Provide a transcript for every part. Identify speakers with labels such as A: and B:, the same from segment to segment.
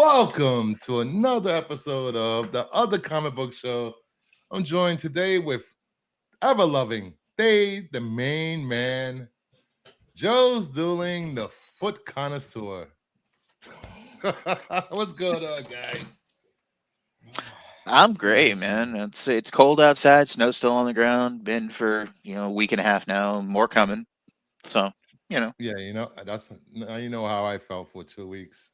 A: Welcome to another episode of the Other Comic Book Show. I'm joined today with ever loving Dave, the main man, Joe's Dueling, the foot connoisseur. What's going on, guys?
B: I'm great, man. It's cold outside. Snow's still on the ground. Been for a week and a half now. More coming. So
A: Yeah, that's now you know how I felt for 2 weeks.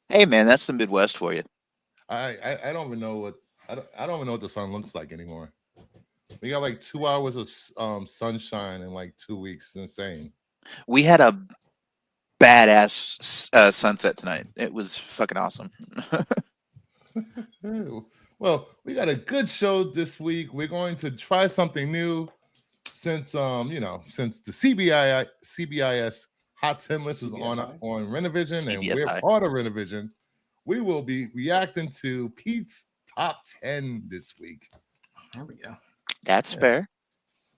B: hey, man, that's the Midwest for you.
A: I don't even know what I don't even know what the sun looks like anymore. We got like 2 hours of sunshine in like 2 weeks. It's insane.
B: We had a badass sunset tonight. It was fucking awesome.
A: Well, we got a good show this week. We're going to try something new since since the CBIS Hot 10 list is on Renovision and we're
B: CBSI.
A: part of Renovision. We will be reacting to Pete's top 10 this week.
C: There we go.
B: That's fair.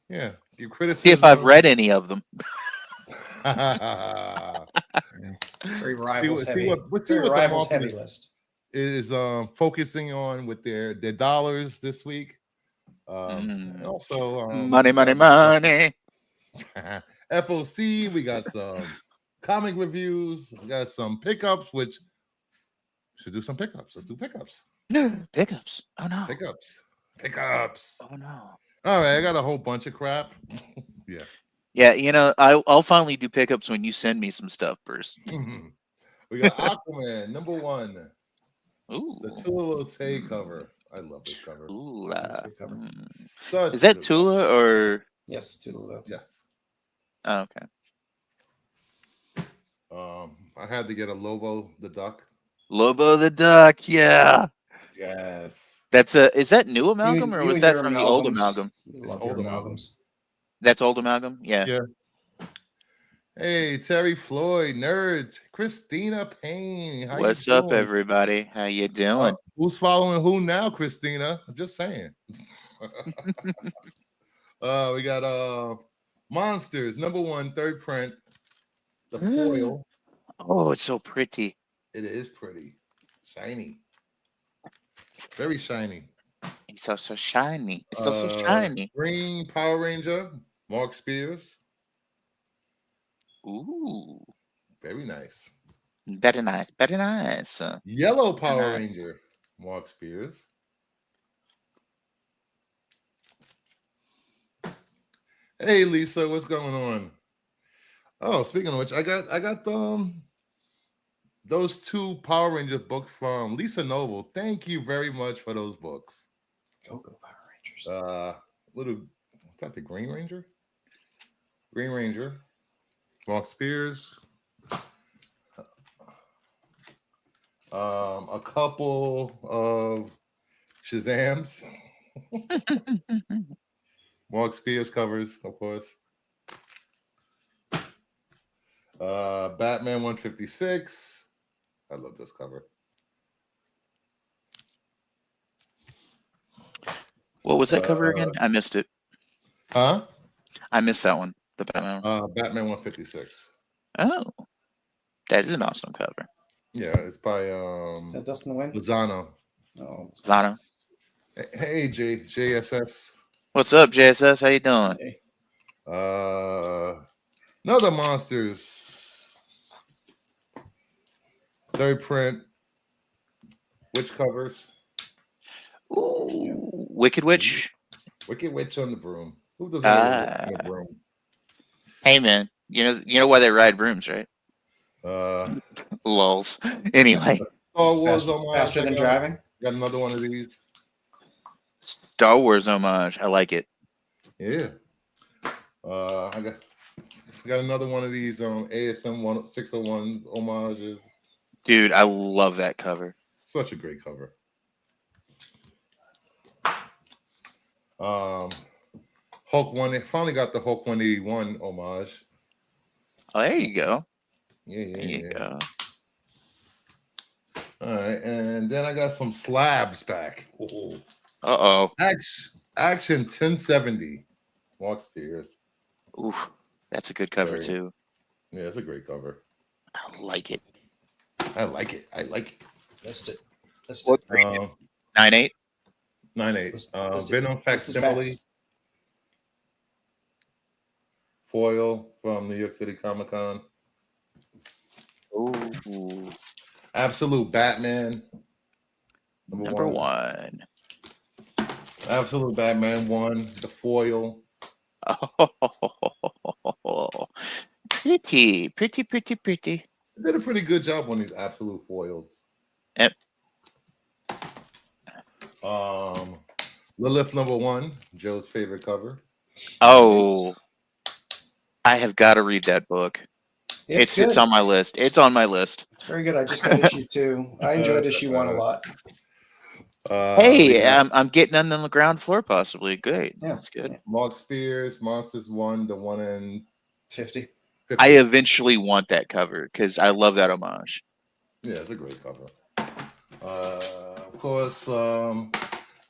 A: Yeah. Give criticism.
B: See if I've read any of them.
C: Very rivals
A: see
C: heavy.
A: what
C: Very
A: the
C: rivals
A: market
C: heavy list.
A: is focusing on with their dollars this week. And also
B: Money.
A: FOC, we got some comic reviews, we got some pickups, which should do some pickups. Let's do pickups.
B: Pickups. Oh no.
A: Pickups.
B: Oh no.
A: All right, I got a whole bunch of crap. Yeah.
B: Yeah, I'll finally do pickups when you send me some stuff first.
A: We got Aquaman #1.
B: Ooh.
A: The Tula Tay cover. I love this cover.
B: Ooh.
C: That's a good cover.
A: Such
B: Is that
A: good
B: Tula or?
C: Yes, Toodle.
A: Yeah.
B: Oh, okay.
A: I had to get a Lobo the duck.
B: Lobo the Duck, yeah.
A: Yes.
B: Is that new amalgam or was that from the old amalgam?
A: It's old amalgams.
B: That's old amalgam? Yeah.
A: Yeah. Hey, Terry Floyd, nerds, Christina Payne. How
B: What's
A: you
B: up,
A: doing?
B: everybody? How you doing?
A: Who's following who now, Christina? I'm just saying. We got Monsters #1, third print, the foil.
B: Oh, it's so pretty.
A: It is pretty, shiny, very shiny.
B: It's so shiny. It's so shiny.
A: Green Power Ranger, Mark Spears.
B: Ooh,
A: Very nice.
B: very nice, very nice.
A: Yellow Power
B: nice.
A: Ranger, Mark Spears. Hey Lisa, what's going on? Oh, speaking of which, I got those two Power Ranger books from Lisa Noble. Thank you very much for those books.
C: Go Power Rangers.
A: Is that the Green Ranger? Green Ranger, Mark Spears. A couple of Shazams. Mark Spears covers, of course. Batman 156. I love this cover.
B: What was that cover again? I missed it.
A: Huh?
B: I missed that one. The Batman.
A: Batman 156.
B: Oh, that is an awesome cover.
A: Yeah, it's by
C: Is that Dustin Wynn?
A: Lozano.
C: No.
B: Zano.
A: Hey JSS.
B: What's up, JSS? How you doing?
C: Hey.
A: Another Monsters. Third print. Witch covers.
B: Ooh, Wicked Witch.
A: Wicked Witch on the broom. Who doesn't have a witch on the broom?
B: Hey man, you know why they ride brooms, right? Lulz. Anyway.
A: Star Wars
C: faster than driving.
A: Got another one of these.
B: Star Wars homage. I like it.
A: Yeah. I got another one of these ASM 601 homages.
B: Dude, I love that cover.
A: Such a great cover. Hulk finally got the Hulk 181 homage.
B: Oh, there you go.
A: Yeah.
B: There you go.
A: All right, and then I got some slabs back.
B: Uh-oh.
A: Action 1070. Mark Spears.
B: Oof. That's a good cover too.
A: Yeah, it's a great cover.
B: I like it.
A: I like it.
C: List it.
B: What?
A: Um,
B: 9.8.
A: 9.8.
C: List it-
A: Venom
C: list it
A: facsimile
C: fast.
A: foil from New York City Comic Con.
B: Ooh,
A: Absolute Batman.
B: number one.
A: Absolute Batman 1. The foil.
B: Oh, pretty.
A: They did a pretty good job on these absolute foils.
B: Yep.
A: Lilith number 1, Joe's favorite cover.
B: Oh, I have got to read that book.
C: It's
B: It's
C: good.
B: on my list. It's on my list.
C: It's very good. I just got issue 2. I enjoyed issue 1 a lot.
B: Hey, I'm getting on the ground floor possibly. Great.
C: Yeah,
B: That's good.
C: yeah.
A: Mark Spears, Monsters 1, the 1 in
C: 50.
A: 50.
B: I eventually want that cover because I love that homage.
A: Yeah, it's a great cover. Of course,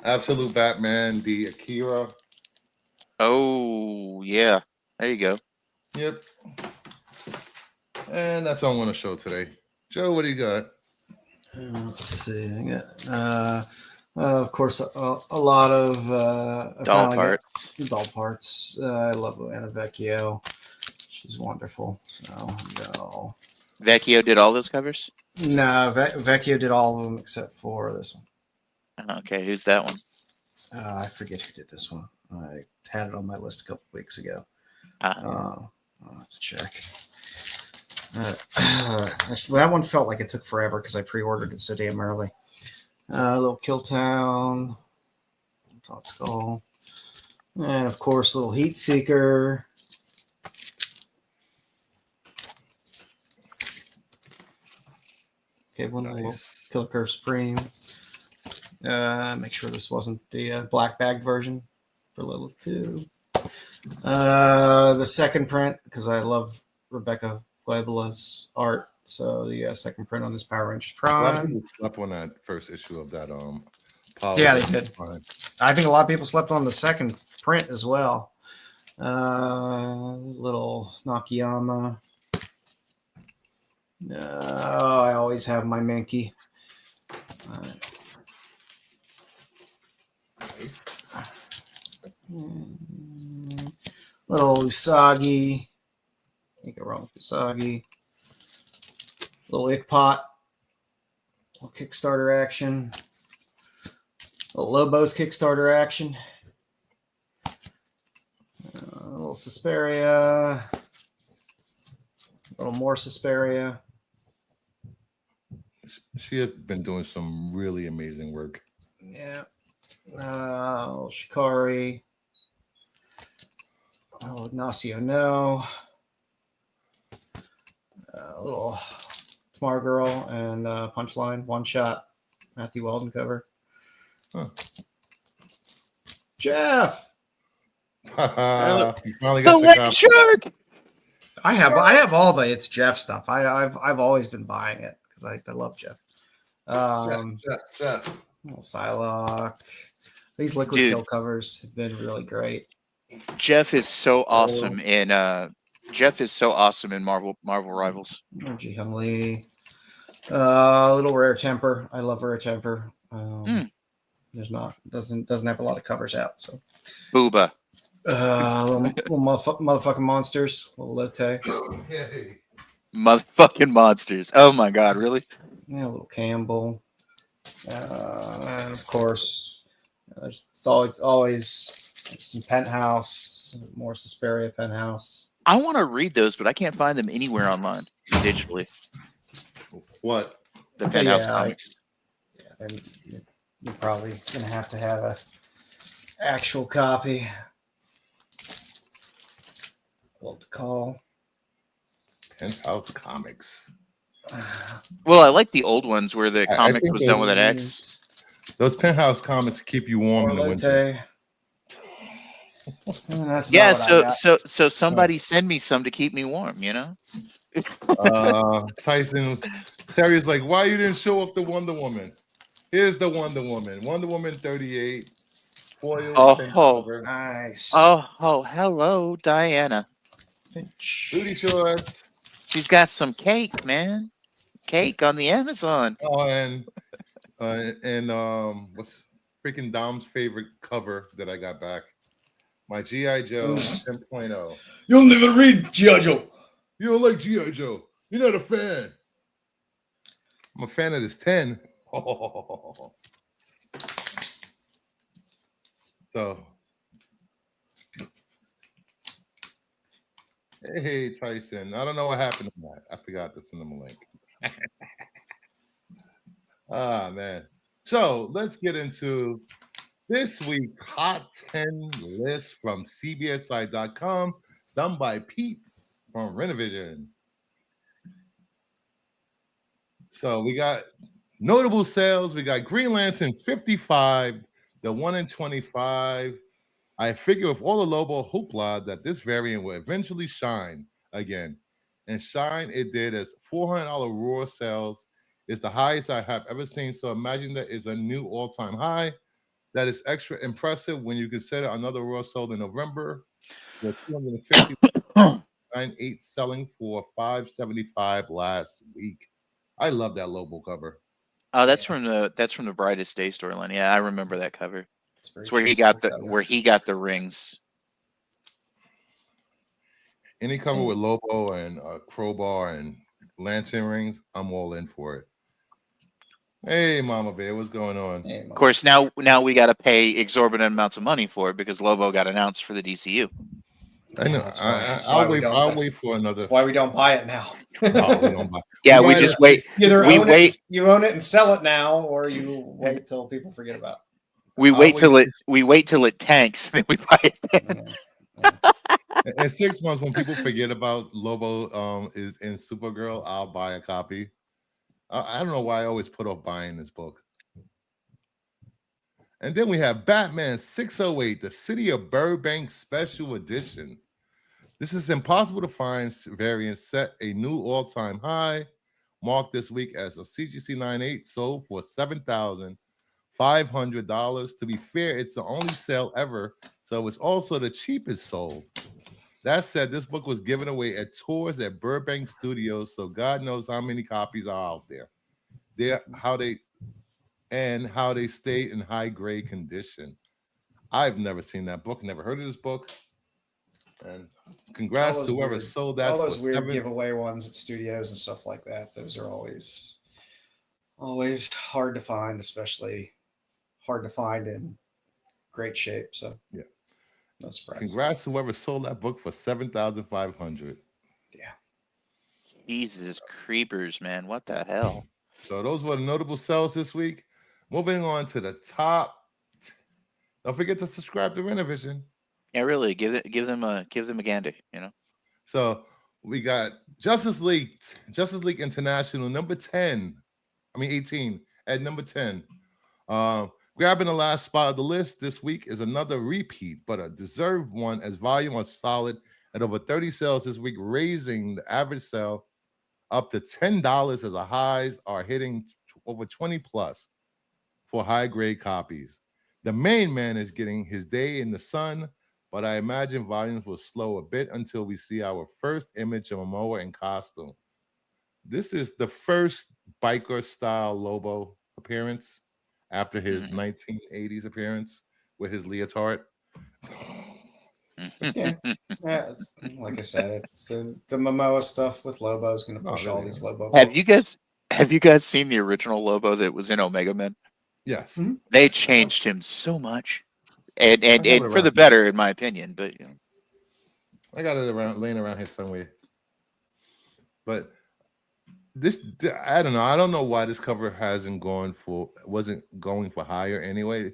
A: Absolute Batman, the Akira.
B: Oh, yeah. There you go.
A: Yep. And that's all I want to show today. Joe, what do you got?
D: Let's see. I got, of course, a lot of I
B: Doll
D: finally got
B: parts.
D: doll parts. I love Anna Vecchio. She's wonderful. So no,
B: Vecchio did all those covers?
D: no, Vecchio did all of them except for this one.
B: Okay, who's that one?
D: I forget who did this one. I had it on my list a couple weeks ago.
B: Ah.
D: I'll have to check. That one felt like it took forever because I pre-ordered it so damn early. Little Killtown, Top Skull, and of course, little Heat Seeker. Okay, one little Killer Curve Supreme. Make sure this wasn't the black bag version for Lilith 2. The second print, because I love Rebecca Puebla's art. So the second print on this Power Rangers
A: A lot of
D: Prime.
A: people slept on that first issue of that.
D: Yeah, they did. I think a lot of people slept on the second print as well. Little Nakayama. I always have my Minky. Little Usagi. Can't go wrong with Usagi. Little Ickpot. Little Kickstarter action. Little Lobos Kickstarter action. Little Suspiria. A little more Suspiria.
A: She has been doing some really amazing work.
D: Yeah. Little Shikari. Ignacio No. Little Tomorrow Girl and Punchline. One shot. Matthew Weldon cover.
A: Huh.
D: Jeff.
A: You finally
B: The
A: got
B: White
A: copy.
B: Shark!
D: I have all the It's Jeff stuff. I've always been buying it because I love Jeff.
A: Jeff.
D: Little Psylocke. These Liquid
B: Dude.
D: Kill covers have been really great.
B: Jeff is so awesome in Marvel Rivals.
D: Ji Hung Lee. Little Rare Temper. I love Rare Temper. Doesn't have a lot of covers out. So
B: Booba.
D: little motherfucking monsters. Little Lotte.
A: Hey.
B: Motherfucking monsters. Oh my god, really?
D: Yeah, little Campbell. And of course, there's always some Penthouse, some more Suspiria Penthouse.
B: I want to read those, but I can't find them anywhere online digitally.
A: What?
B: The Penthouse
D: Yeah,
B: comics.
D: You're probably gonna have a actual copy. What to call?
A: Penthouse Comics.
B: Well, I like the old ones where the
A: I
B: comic
A: think
B: was done with an X.
A: Those Penthouse Comics keep you warm in the winter.
D: That's
B: Yeah,
D: not what I got.
B: so somebody send me some to keep me warm, you know?
A: Tyson Terry's like, why you didn't show up the Wonder Woman? Here's the Wonder Woman. Wonder Woman 38. Foil cover.
D: Nice.
B: Oh, hello, Diana.
A: Booty shorts.
B: She's got some cake, man. Cake on the Amazon.
A: Oh, and And what's freaking Dom's favorite cover that I got back? My GI Joe 10.0.
C: You don't even read G.I. Joe.
A: You don't like GI Joe. You're not a fan. I'm a fan of this 10. So, hey Tyson, I don't know what happened to that. I forgot to send him a link. Ah man. So let's get into this week's Hot 10 list from CBSI.com, done by Pete from Renovision. So we got notable sales. We got Green Lantern 55, the 1 in 25. I figure with all the Lobo hoopla that this variant will eventually shine again. And shine it did as $400 raw sales is the highest I have ever seen. So imagine that is a new all-time high. That is extra impressive when you consider another raw sold in November with 250.98 selling for $575 last week. I love that Lobo cover.
B: Oh, that's from the Brightest Day storyline. Yeah, I remember that cover.
C: It's very
B: It's where he
C: cheesy
B: got
C: cover.
B: where he got the rings.
A: Any cover with Lobo and Crowbar and Lantern rings, I'm all in for it. Hey, Mama Bear, what's going on?
C: Hey,
B: Of course, now we got to pay exorbitant amounts of money for it because Lobo got announced for the DCU.
A: I know.
C: That's why,
A: I'll wait. I'll wait for another.
C: That's why we don't buy it now.
A: Oh, we don't buy.
B: Yeah, we
A: buy
B: just
A: the-
B: wait.
C: Either
B: We
C: own
B: wait.
C: you own it and sell it now, or you wait till people forget about
B: We
A: I'll
B: wait till
A: wait
B: it tanks, then we buy it. Then.
C: it.
A: In 6 months, when people forget about Lobo is in Supergirl, I'll buy a copy. I don't know why I always put off buying this book. And then we have Batman 608, the City of Burbank Special Edition. This is impossible to find variant set a new all-time high, marked this week as a CGC 98 sold for $7,500. To be fair, it's the only sale ever, so it's also the cheapest sold. That said, this book was given away at tours at Burbank Studios, so God knows how many copies are out there. How they stay in high grade condition. I've never seen that book, never heard of this book. And congrats to whoever sold that.
C: All those
A: for
C: weird giveaway ones at studios and stuff like that. Those are always hard to find, especially hard to find in great shape. So
A: yeah,
C: no surprise.
A: Congrats to whoever sold that book for $7,500.
C: Yeah.
B: Jesus creepers, man! What the hell?
A: So those were the notable sales this week. Moving on to the top. Don't forget to subscribe to Renovision.
B: Yeah, really, give them a gander.
A: So we got Justice League International number 10. 18 at number 10. Grabbing the last spot of the list this week is another repeat, but a deserved one as volume was solid at over 30 sales this week, raising the average sale up to $10 as the highs are hitting over 20 plus for high grade copies. The main man is getting his day in the sun, but I imagine volumes will slow a bit until we see our first image of Momoa in costume. This is the first biker style Lobo appearance after his 1980s appearance with his leotard.
C: Yeah, like I said, it's the Momoa stuff with Lobo is going to push all
A: really?
C: these Lobo.
B: Have
C: books.
B: you guys seen the original Lobo that was in Omega Men?
A: Yes.
C: Mm-hmm.
B: They changed him so much, and
A: I have it
B: for the
A: around.
B: better, in my opinion. But
A: I got it laying around here somewhere. But I don't know. I don't know why this cover wasn't going for higher anyway.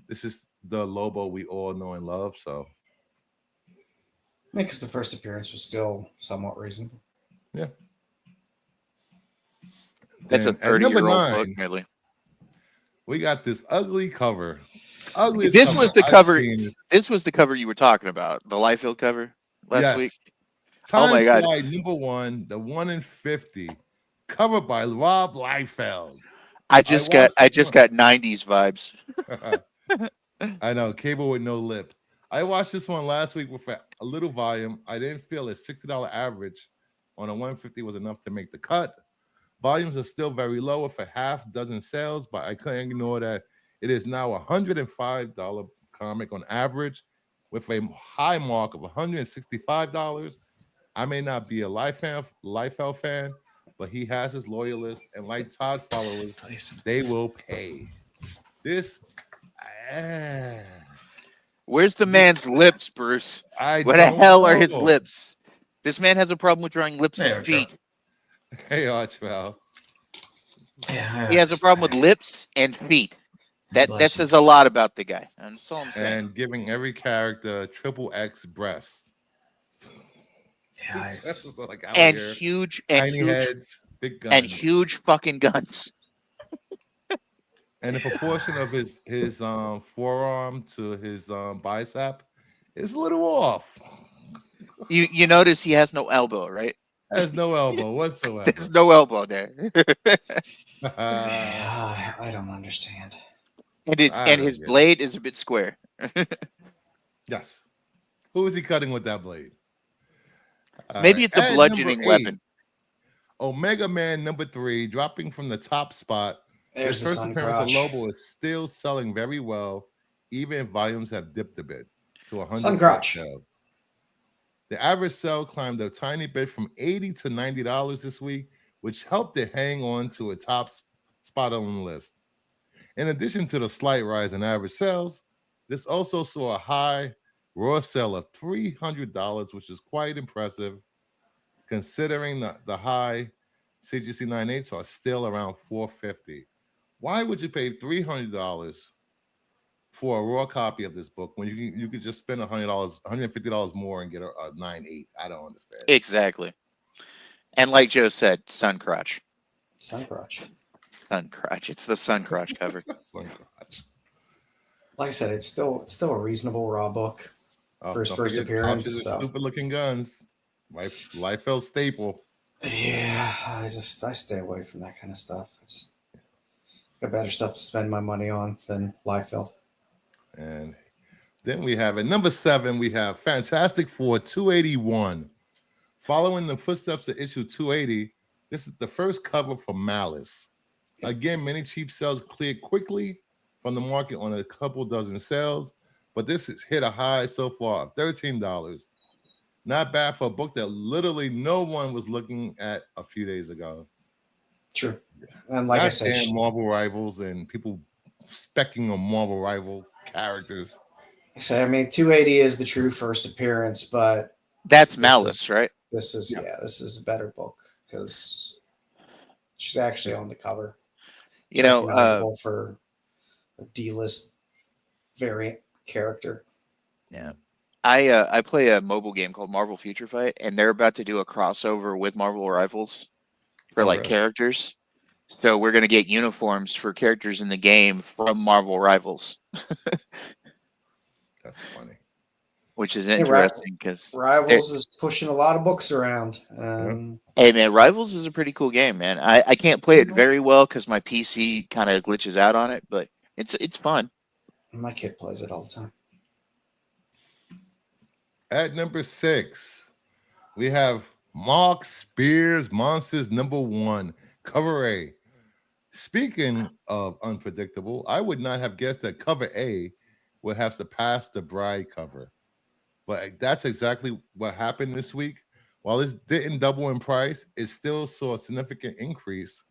A: This is the Lobo we all know and love. So
C: Because the first appearance was still somewhat reasonable.
A: yeah.
B: that's a
A: Then at number
B: 30-year-old
A: 9,
B: book, nearly.
A: we got this ugly cover. Ugliest
B: This
A: cover
B: was the
A: I've
B: cover.
A: seen.
B: This was the cover you were talking about, the Liefeld cover last week.
A: Time
B: Oh my God.
A: Slide number 1, the 1 in 50, covered by Rob Liefeld.
B: I just got 90s vibes.
A: I know, cable with no lip. I watched this one last week with a little volume. I didn't feel a $60 average on a 150 was enough to make the cut, Volumes are still very low with a half dozen sales, but I couldn't ignore that it is now a $105 comic on average with a high mark of $165. I may not be a Liefeld fan, but he has his loyalists, and like Todd followers, they will pay. This, ah,
B: Where's the man's lips, Bruce?
A: I
B: What the
A: don't
B: hell are his
A: know.
B: lips? This man has a problem with drawing lips
D: There
B: and
D: we go.
B: feet.
A: Hey, Archwell.
D: Yeah,
B: He has a problem with lips and feet. That says a lot about the guy. That's all I'm saying.
A: And giving every character triple X breasts.
D: Yeah,
A: That's what's like out
B: And
A: here.
B: huge
A: Tiny heads, big guns,
B: and huge fucking guns.
A: and the proportion of his forearm to his bicep is a little off.
B: You notice he has no elbow, right?
A: Has no elbow whatsoever.
B: There's no elbow there.
C: I don't understand.
B: And his blade is a bit square.
A: Yes. Who is he cutting with that blade?
B: Maybe it's a
A: At
B: bludgeoning
A: number 8,
B: weapon.
A: Omega Man number 3, dropping from the top spot.
C: There's
A: His
C: the
A: first
C: sun
A: appearance
C: crotch.
A: of Lobo is still selling very well, even if volumes have dipped a bit to 100
C: Sun crotch.
A: sales. The average sale climbed a tiny bit from $80 to $90 this week, which helped it hang on to a top spot on the list. In addition to the slight rise in average sales, this also saw a high raw sale of $300, which is quite impressive, considering the high CGC 9.8s are still around $450. Why would you pay $300 for a raw copy of this book when you could just spend $100, $150 more and get a 9.8? I don't understand.
B: Exactly. And like Joe said, sun crotch.
C: Sun crotch.
B: Sun crotch. It's the sun crotch cover.
A: Sun crotch.
C: Like I said, it's still a reasonable raw book for his
A: Don't
C: first
A: forget
C: appearance.
A: pouches and
C: So.
A: stupid looking guns. Liefeld staple.
C: Yeah, I stay away from that kind of stuff. I just got better stuff to spend my money on than Liefeld.
A: And then we have at number 7, we have Fantastic Four 281. Following the footsteps of issue 280, this is the first cover for Malice. Again, many cheap sales cleared quickly from the market on a couple dozen sales, but this has hit a high so far of $13. Not bad for a book that literally no one was looking at a few days ago.
C: True. And like I said,
A: damn Marvel Rivals and people specking on Marvel Rival characters.
C: I mean, 280 is the true first appearance, but
B: That's Malice, right?
C: this is a better book because she's actually on the cover.
B: You know,
C: Recognizable for a D-list variant character.
B: yeah. I play a mobile game called Marvel Future Fight, and they're about to do a crossover with Marvel Rivals for like characters. So we're gonna get uniforms for characters in the game from Marvel Rivals.
A: That's funny.
B: Which is interesting because
C: Rivals is pushing a lot of books around.
B: Hey man, Rivals is a pretty cool game, man. I can't play it very well because my PC kind of glitches out on it, but it's fun.
C: My kid plays it all the time.
A: At number 6, we have Mark Spears Monsters number 1, cover A. Speaking of unpredictable, I would not have guessed that cover A would have surpassed the Bride cover. But that's exactly what happened this week. While this didn't double in price, it still saw a significant increase,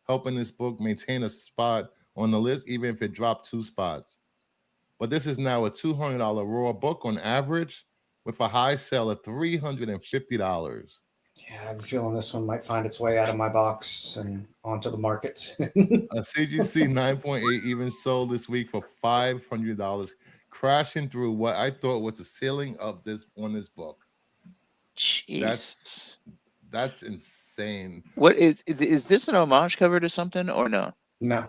A: helping this book maintain a spot on the list, even if it dropped 2 spots. But this is now a $200 raw book on average, with a high sale of $350.
C: Yeah, I have a feeling this one might find its way out of my box and onto the market.
A: A CGC 9.8 even sold this week for $500, crashing through what I thought was the ceiling of this book.
B: Jeez.
A: That's insane.
B: What is this an homage cover to something or no?
C: No.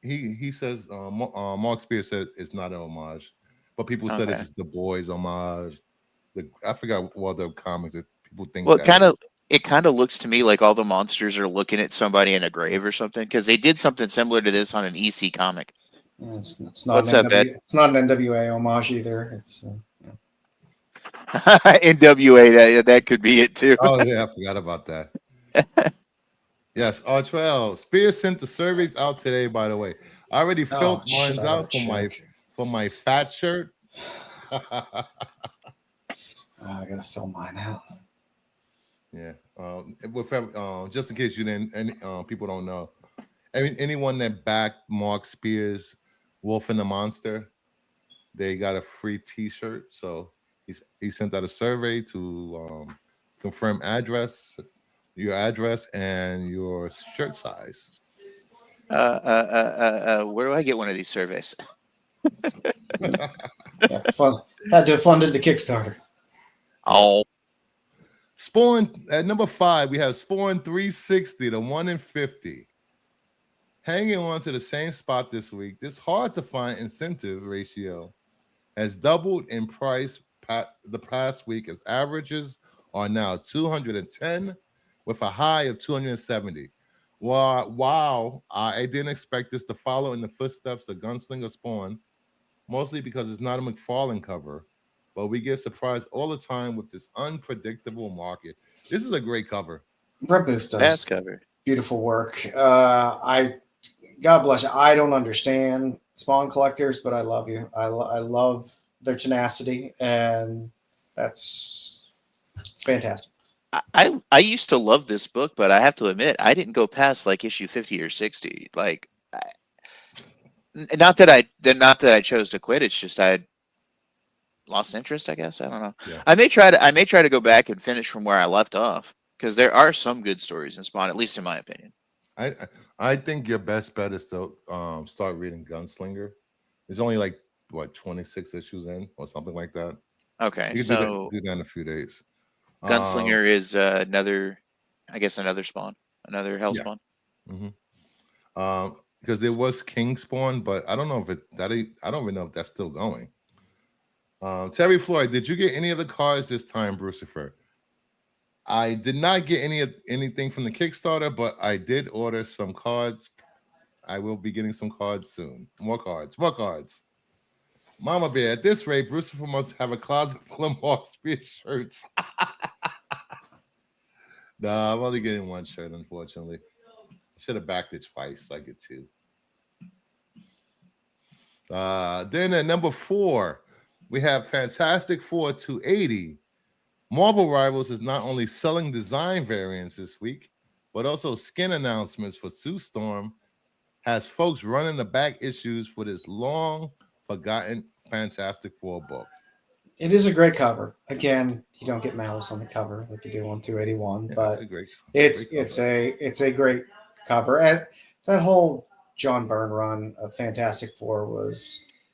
A: He says Mark Spears said it's not an homage, but people said this is the Boys homage. I forgot what other comics that people think.
B: Well, it kind of looks to me like all the monsters are looking at somebody in a grave or something, because they did something similar to this on an EC comic.
C: Yeah, it's not
B: What's up, Ed?
C: It's not an NWA homage either. It's
B: NWA, that could be it too.
A: Oh yeah, I forgot about that. Yes, R12. Spears sent the surveys out today, by the way. I already
C: Oh
A: filled
C: shit!
A: mine
C: I gotta
A: out
C: check.
A: for my fat shirt.
C: I gotta fill mine out.
A: Yeah. Just in case you didn't, any people don't know, anyone that backed Mark Spears, Wolf and the Monster, they got a free T-shirt. So he sent out a survey to confirm your address, and your shirt size.
B: Where do I get one of these surveys?
C: Yeah, fun. Had to have funded the Kickstarter.
A: Yeah.
B: Oh,
A: Spawn at number 5, we have Spawn 360, the 1 in 50. Hanging on to the same spot this week. This hard to find incentive ratio has doubled in price the past week as averages are now 210 with a high of 270. Wow, I didn't expect this to follow in the footsteps of Gunslinger Spawn, mostly because it's not a McFarlane cover, but we get surprised all the time with this unpredictable market. This is a great cover.
C: Brett Booth
B: fast
C: does
B: cover.
C: beautiful work. I God bless you. I don't understand Spawn collectors, but I love you. I love their tenacity, and it's fantastic.
B: I used to love this book, but I have to admit I didn't go past like issue 50 or 60. Like, not that I chose to quit. It's just I lost interest. I guess I don't know.
A: Yeah.
B: I may try to go back and finish from where I left off because there are some good stories in Spawn, at least in my opinion.
A: I I think your best bet is to start reading Gunslinger. There's only like what 26 issues in or something like that.
B: Okay,
A: You can
B: so
A: do that in a few days.
B: Gunslinger is another, I guess another Spawn, another Hell
A: Yeah.
B: Spawn.
A: hmm because there was King Spawn, but I don't know if I don't even know if that's still going. Terry Floyd, did you get any of the cards this time, Brucifer? I did not get anything from the Kickstarter, but I did order some cards. I will be getting some cards soon. More cards, more cards. Mama Bear, at this rate, Brucifer must have a closet full of Mark Spears shirts. Nah, I'm only getting one shirt, unfortunately. Should have backed it twice. I get two. Then at number 4, we have Fantastic Four 280. Marvel Rivals is not only selling design variants this week, but also skin announcements for Sue Storm has folks running the back issues for this long forgotten Fantastic Four book.
C: It is a great cover. Again, you don't get Malice on the cover like you do on 281,
A: Yeah,
C: but
A: it's a great
C: it's a great cover. And that whole John Byrne run of Fantastic Four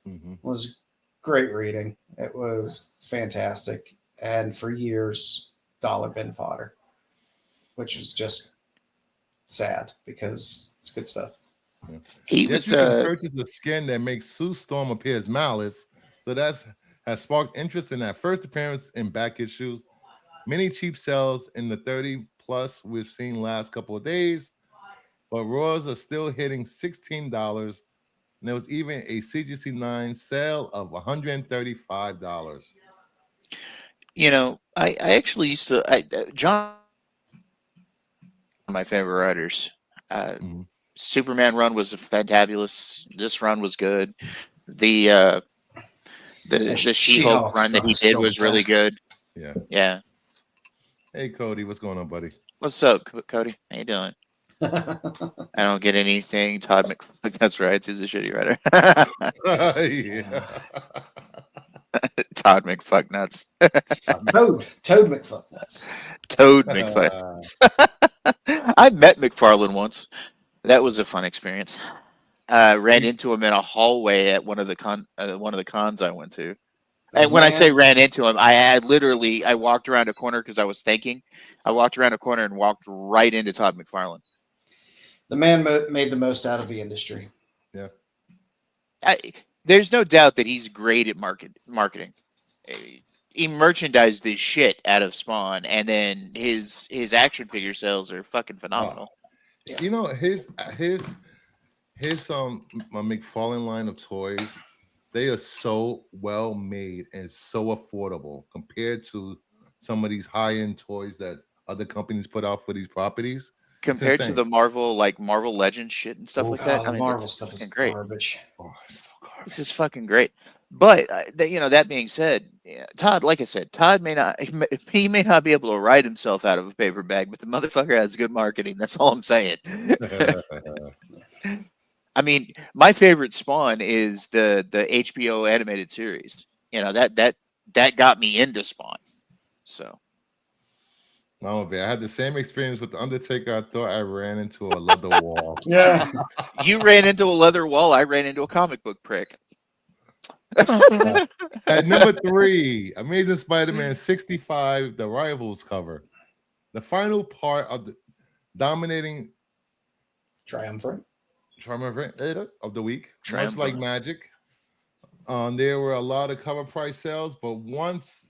A: hmm
C: was great reading. It was fantastic, and for years, dollar bin fodder, which was just sad because it's good stuff.
A: Yeah.
B: He
A: Yes,
B: was
A: you can purchase the skin that makes Sue Storm appear as Malice. So that's has sparked interest in that first appearance in back issues. Many cheap sales in the 30 plus we've seen last couple of days, but Raws are still hitting $16. And there was even a CGC 9 sale of $135.
B: I actually used to John, one of my favorite writers. Uh,
A: Mhm.
B: Superman run was fantabulous. This run was good. The uh, the She-Hulk
C: She-Hulk
B: run that
C: stuff
B: he
C: is
B: did
C: still
B: was
C: the
B: really
C: best.
B: good.
A: Yeah.
B: Yeah.
A: Hey, Cody, what's going on, buddy?
B: What's up, Cody? How you doing? I don't get anything. Todd McFarlane. That's right. He's a shitty writer.
A: Yeah.
B: Todd McFucknuts.
C: Toad McFucknuts.
B: Toad McFucknuts. I met McFarlane once. That was a fun experience. Ran into him in a hallway at one of the cons I went to. And when I say ran into him, I walked around a corner because I was thinking. I walked around a corner and walked right into Todd McFarlane.
C: The man made the most out of the industry.
A: Yeah.
B: There's no doubt that he's great at marketing. He merchandised the shit out of Spawn, and then his action figure sales are fucking phenomenal.
A: You know his McFarlane line of toys, they are so well made and so affordable compared to some of these high end toys that other companies put out for these properties.
B: compared to
A: insane.
B: the Marvel Legends shit and stuff like that.
C: Oh, the
B: I mean,
C: Marvel
B: it's
C: stuff is
B: fucking great.
C: garbage.
A: Oh, it's so garbage.
B: This is fucking great. But that being said, Todd, like I said, Todd may not be able to write himself out of a paper bag, but the motherfucker has good marketing. That's all I'm saying. I mean, my favorite Spawn is the HBO animated series. That got me into Spawn. So
A: No, man, I had the same experience with the Undertaker. I thought I ran into a leather wall.
C: Yeah.
B: you ran into a leather wall. I ran into a comic book prick.
A: At number 3, Amazing Spider-Man 65, the Rivals cover. The final part of the dominating
C: Triumvirate
A: of the week, much
B: Triumvirate.
A: like Magic. There were a lot of cover price sales, but once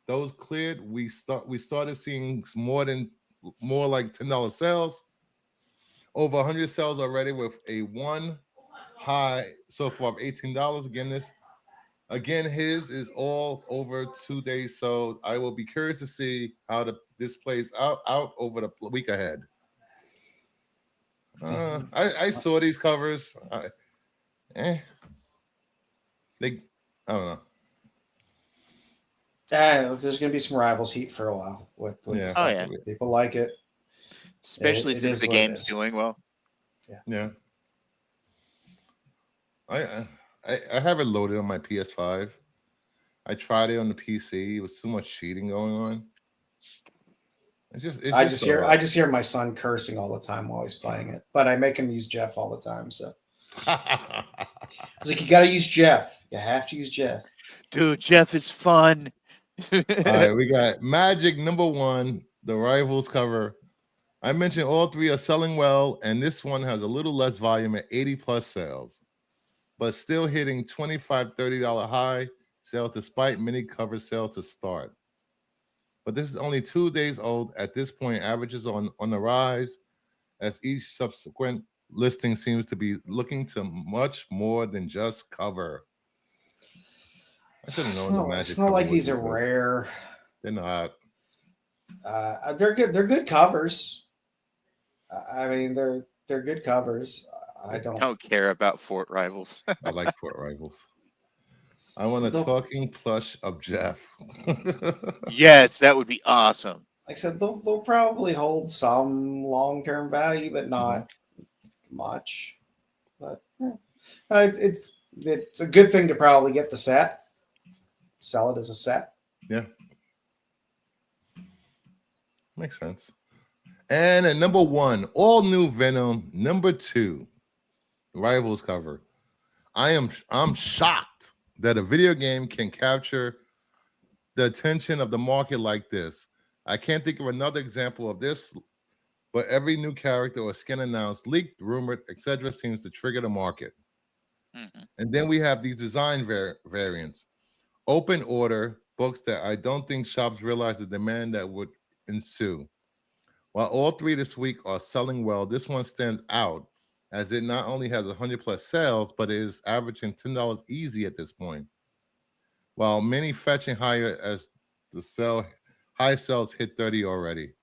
A: those cleared, we started seeing more like $10 sales. Over 100 sales already, with a one high so far of $18. Again, his is all over 2 days, so I will be curious to see how this plays out over the week ahead. I saw these covers. I don't know.
C: There's going to be some Rivals heat for a while with
A: Yeah.
C: stuff.
B: Oh, yeah.
C: People like it.
B: Especially
C: It
B: since
C: is
B: the
C: what it
B: game's
C: is.
B: doing well.
A: Yeah. I have it loaded on my PS5. I tried it on the PC. It was too much cheating going on.
C: I just hear my son cursing all the time while he's playing it, but I make him use Jeff all the time. So I was like, you got to use Jeff. You have to use Jeff.
B: Dude, Jeff is fun.
A: All right, we got Magic number 1, the Rivals cover. I mentioned all 3 are selling well, and this one has a little less volume at 80 plus sales, but still hitting $25, $30 high sales despite many cover sales to start. But this is only 2 days old at this point. Averages on the rise, as each subsequent listing seems to be looking to much more than just cover. I should have known the Magic.
C: It's not like these are rare.
A: They're not.
C: They're good. They're good covers. I mean, they're good covers. I don't
B: care about Fort Rivals.
A: I like Fort Rivals. I want a talking plush of Jeff.
B: Yes, that would be awesome.
C: Like I said, they'll probably hold some long-term value, but not much. But it's a good thing to probably get the set, sell it as a set.
A: Yeah, makes sense. And at number 1, all new Venom number 2, Rivals cover. I'm shocked that a video game can capture the attention of the market like this. I can't think of another example of this, but every new character or skin announced, leaked, rumored, etc. seems to trigger the market.
B: Mm-hmm.
A: And then we have these design variants. Open order books that I don't think shops realize the demand that would ensue. While all 3 this week are selling well, this one stands out as it not only has 100 plus sales, but it is averaging $10 easy at this point. While many fetching higher as the high sales hit 30 already.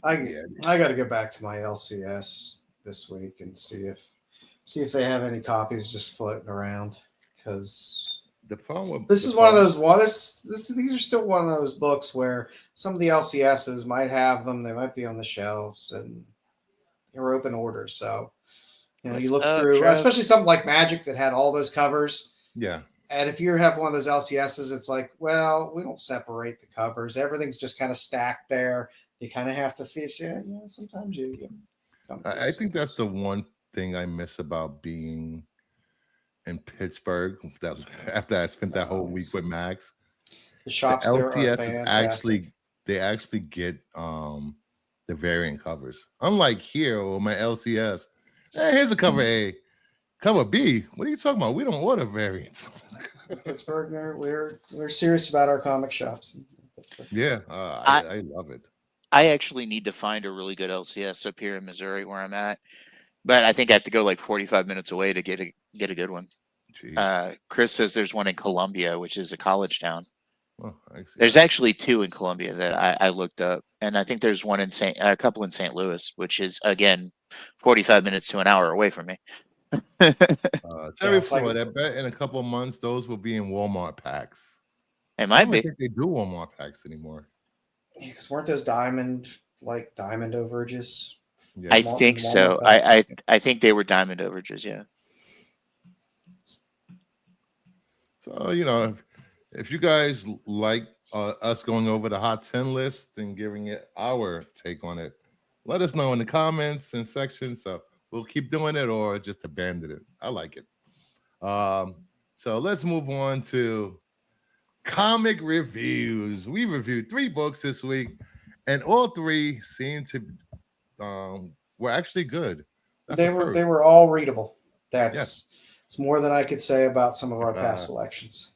C: I got to go back to my LCS this week and see if they have any copies just floating around, because
A: the problem with
C: this is one of those these are still one of those books where some of the LCSs might have them, they might be on the shelves, and they're open orders. So you look through, especially something like Magic that had all those covers.
A: Yeah.
C: And if you have one of those LCSs, it's like, well, we don't separate the covers. Everything's just kind of stacked there. You kind of have to fish it. Sometimes you
A: I think that's the one thing I miss about being in Pittsburgh. That after I spent that whole week with Max,
C: the shops
A: the
C: there are
A: LCS
C: fantastic.
A: they actually get the variant covers. Unlike here or my LCS, hey, here's a cover A. Cover B, what are you talking about? We don't order variants.
C: Pittsburgh, we're serious about our comic shops.
A: Yeah, I love it.
B: I actually need to find a really good LCS up here in Missouri where I'm at, but I think I have to go like 45 minutes away to get a good one. Chris says there's one in Columbia, which is a college town.
A: Oh, I see
B: There's
A: that.
B: actually 2 in Colombia that I looked up, and I think there's one in a couple in St. Louis, which is again 45 minutes to an hour away from me.
C: Yeah,
A: Terry
C: it's like
A: Floyd, I bet in a couple of months those will be in Walmart packs.
B: It
A: I
B: might
A: don't even
B: be.
A: think they do Walmart packs anymore.
C: because weren't those diamond overages?
A: Yeah.
B: I
C: In
B: think
C: Walmart
B: so.
C: packs?
B: I think they were diamond overages. Yeah.
A: So, if you guys like us going over the hot 10 list and giving it our take on it, let us know in the comments and section. So we'll keep doing it or just abandon it. I like it. So let's move on to comic reviews. We reviewed 3 books this week, and all 3 seemed to were actually good. That's a first.
C: They were all readable.
A: Yes.
C: It's more than I could say about some of our
A: Uh,
C: past selections.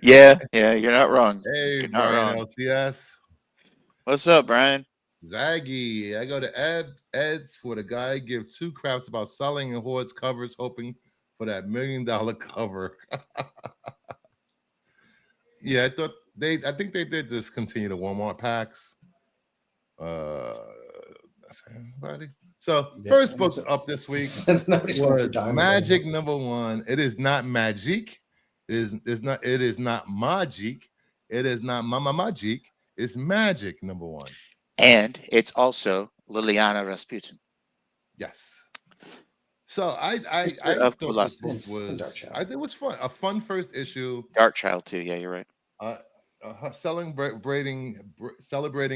B: Yeah. You're not wrong.
A: hey,
B: You're not
A: Brian
B: wrong.
A: LTS.
B: What's up, Brian?
A: Zaggy. I go to Ed's for the guy give 2 craps about selling and hoards covers, hoping for that $1 million cover. Yeah, I think they did discontinue the Walmart packs. That's everybody. So
C: Yeah,
A: first
C: and
A: book
C: so-
A: up this week
C: Nobody's going for
A: was
C: diamond.
A: Magic
C: anymore.
A: #1. It is not magic. It is not magic. It is not mama magic. It's magic #1.
B: And it's also Liliana Rasputin.
A: Yes. So I
B: Sister of
A: thought this book
B: Colossus.
C: And
A: was
C: Dark Child.
A: I think it was fun. A fun first issue.
B: Dark Child too. Yeah, you're right.
A: Her celebrating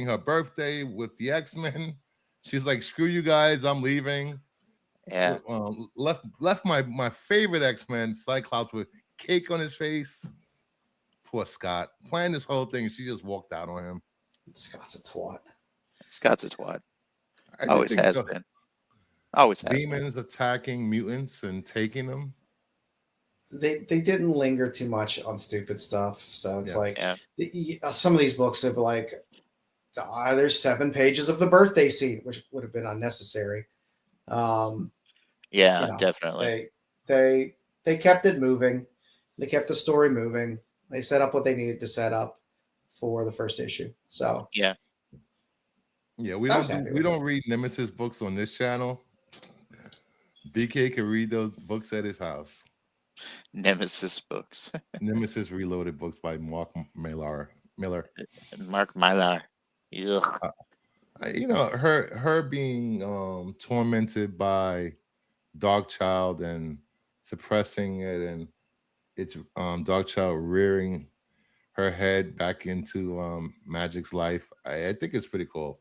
A: her birthday with the X-Men. She's like, "Screw you guys, I'm leaving."
B: Yeah.
A: Left my favorite X-Men, Cyclops, with cake on his face. Poor Scott. Planned this whole thing. She just walked out on him.
C: Scott's a twat.
B: Scott's a twat.
A: I did
B: Always
A: think
B: has
A: the
B: been. Always has been.
A: demons attacking mutants and taking them.
C: They didn't linger too much on stupid stuff, so it's
A: Yeah.
C: like
B: Yeah.
C: some of these books are like, there's 7 pages of the birthday scene, which would have been unnecessary.
B: Yeah,
C: you know,
B: definitely.
C: They kept it moving. They kept the story moving. They set up what they needed to set up for the first issue. So
B: Yeah.
A: Yeah, we
C: I was
A: don't
C: happy
A: we
C: with
A: don't read Nemesis books on this channel. BK can read those books at his house.
B: Nemesis books.
A: Nemesis Reloaded books by Mark Miller.
B: Mark Mylar. Ugh.
A: Her being tormented by Darkchild and suppressing it, and it's Darkchild rearing her head back into Magic's life. I think it's pretty cool.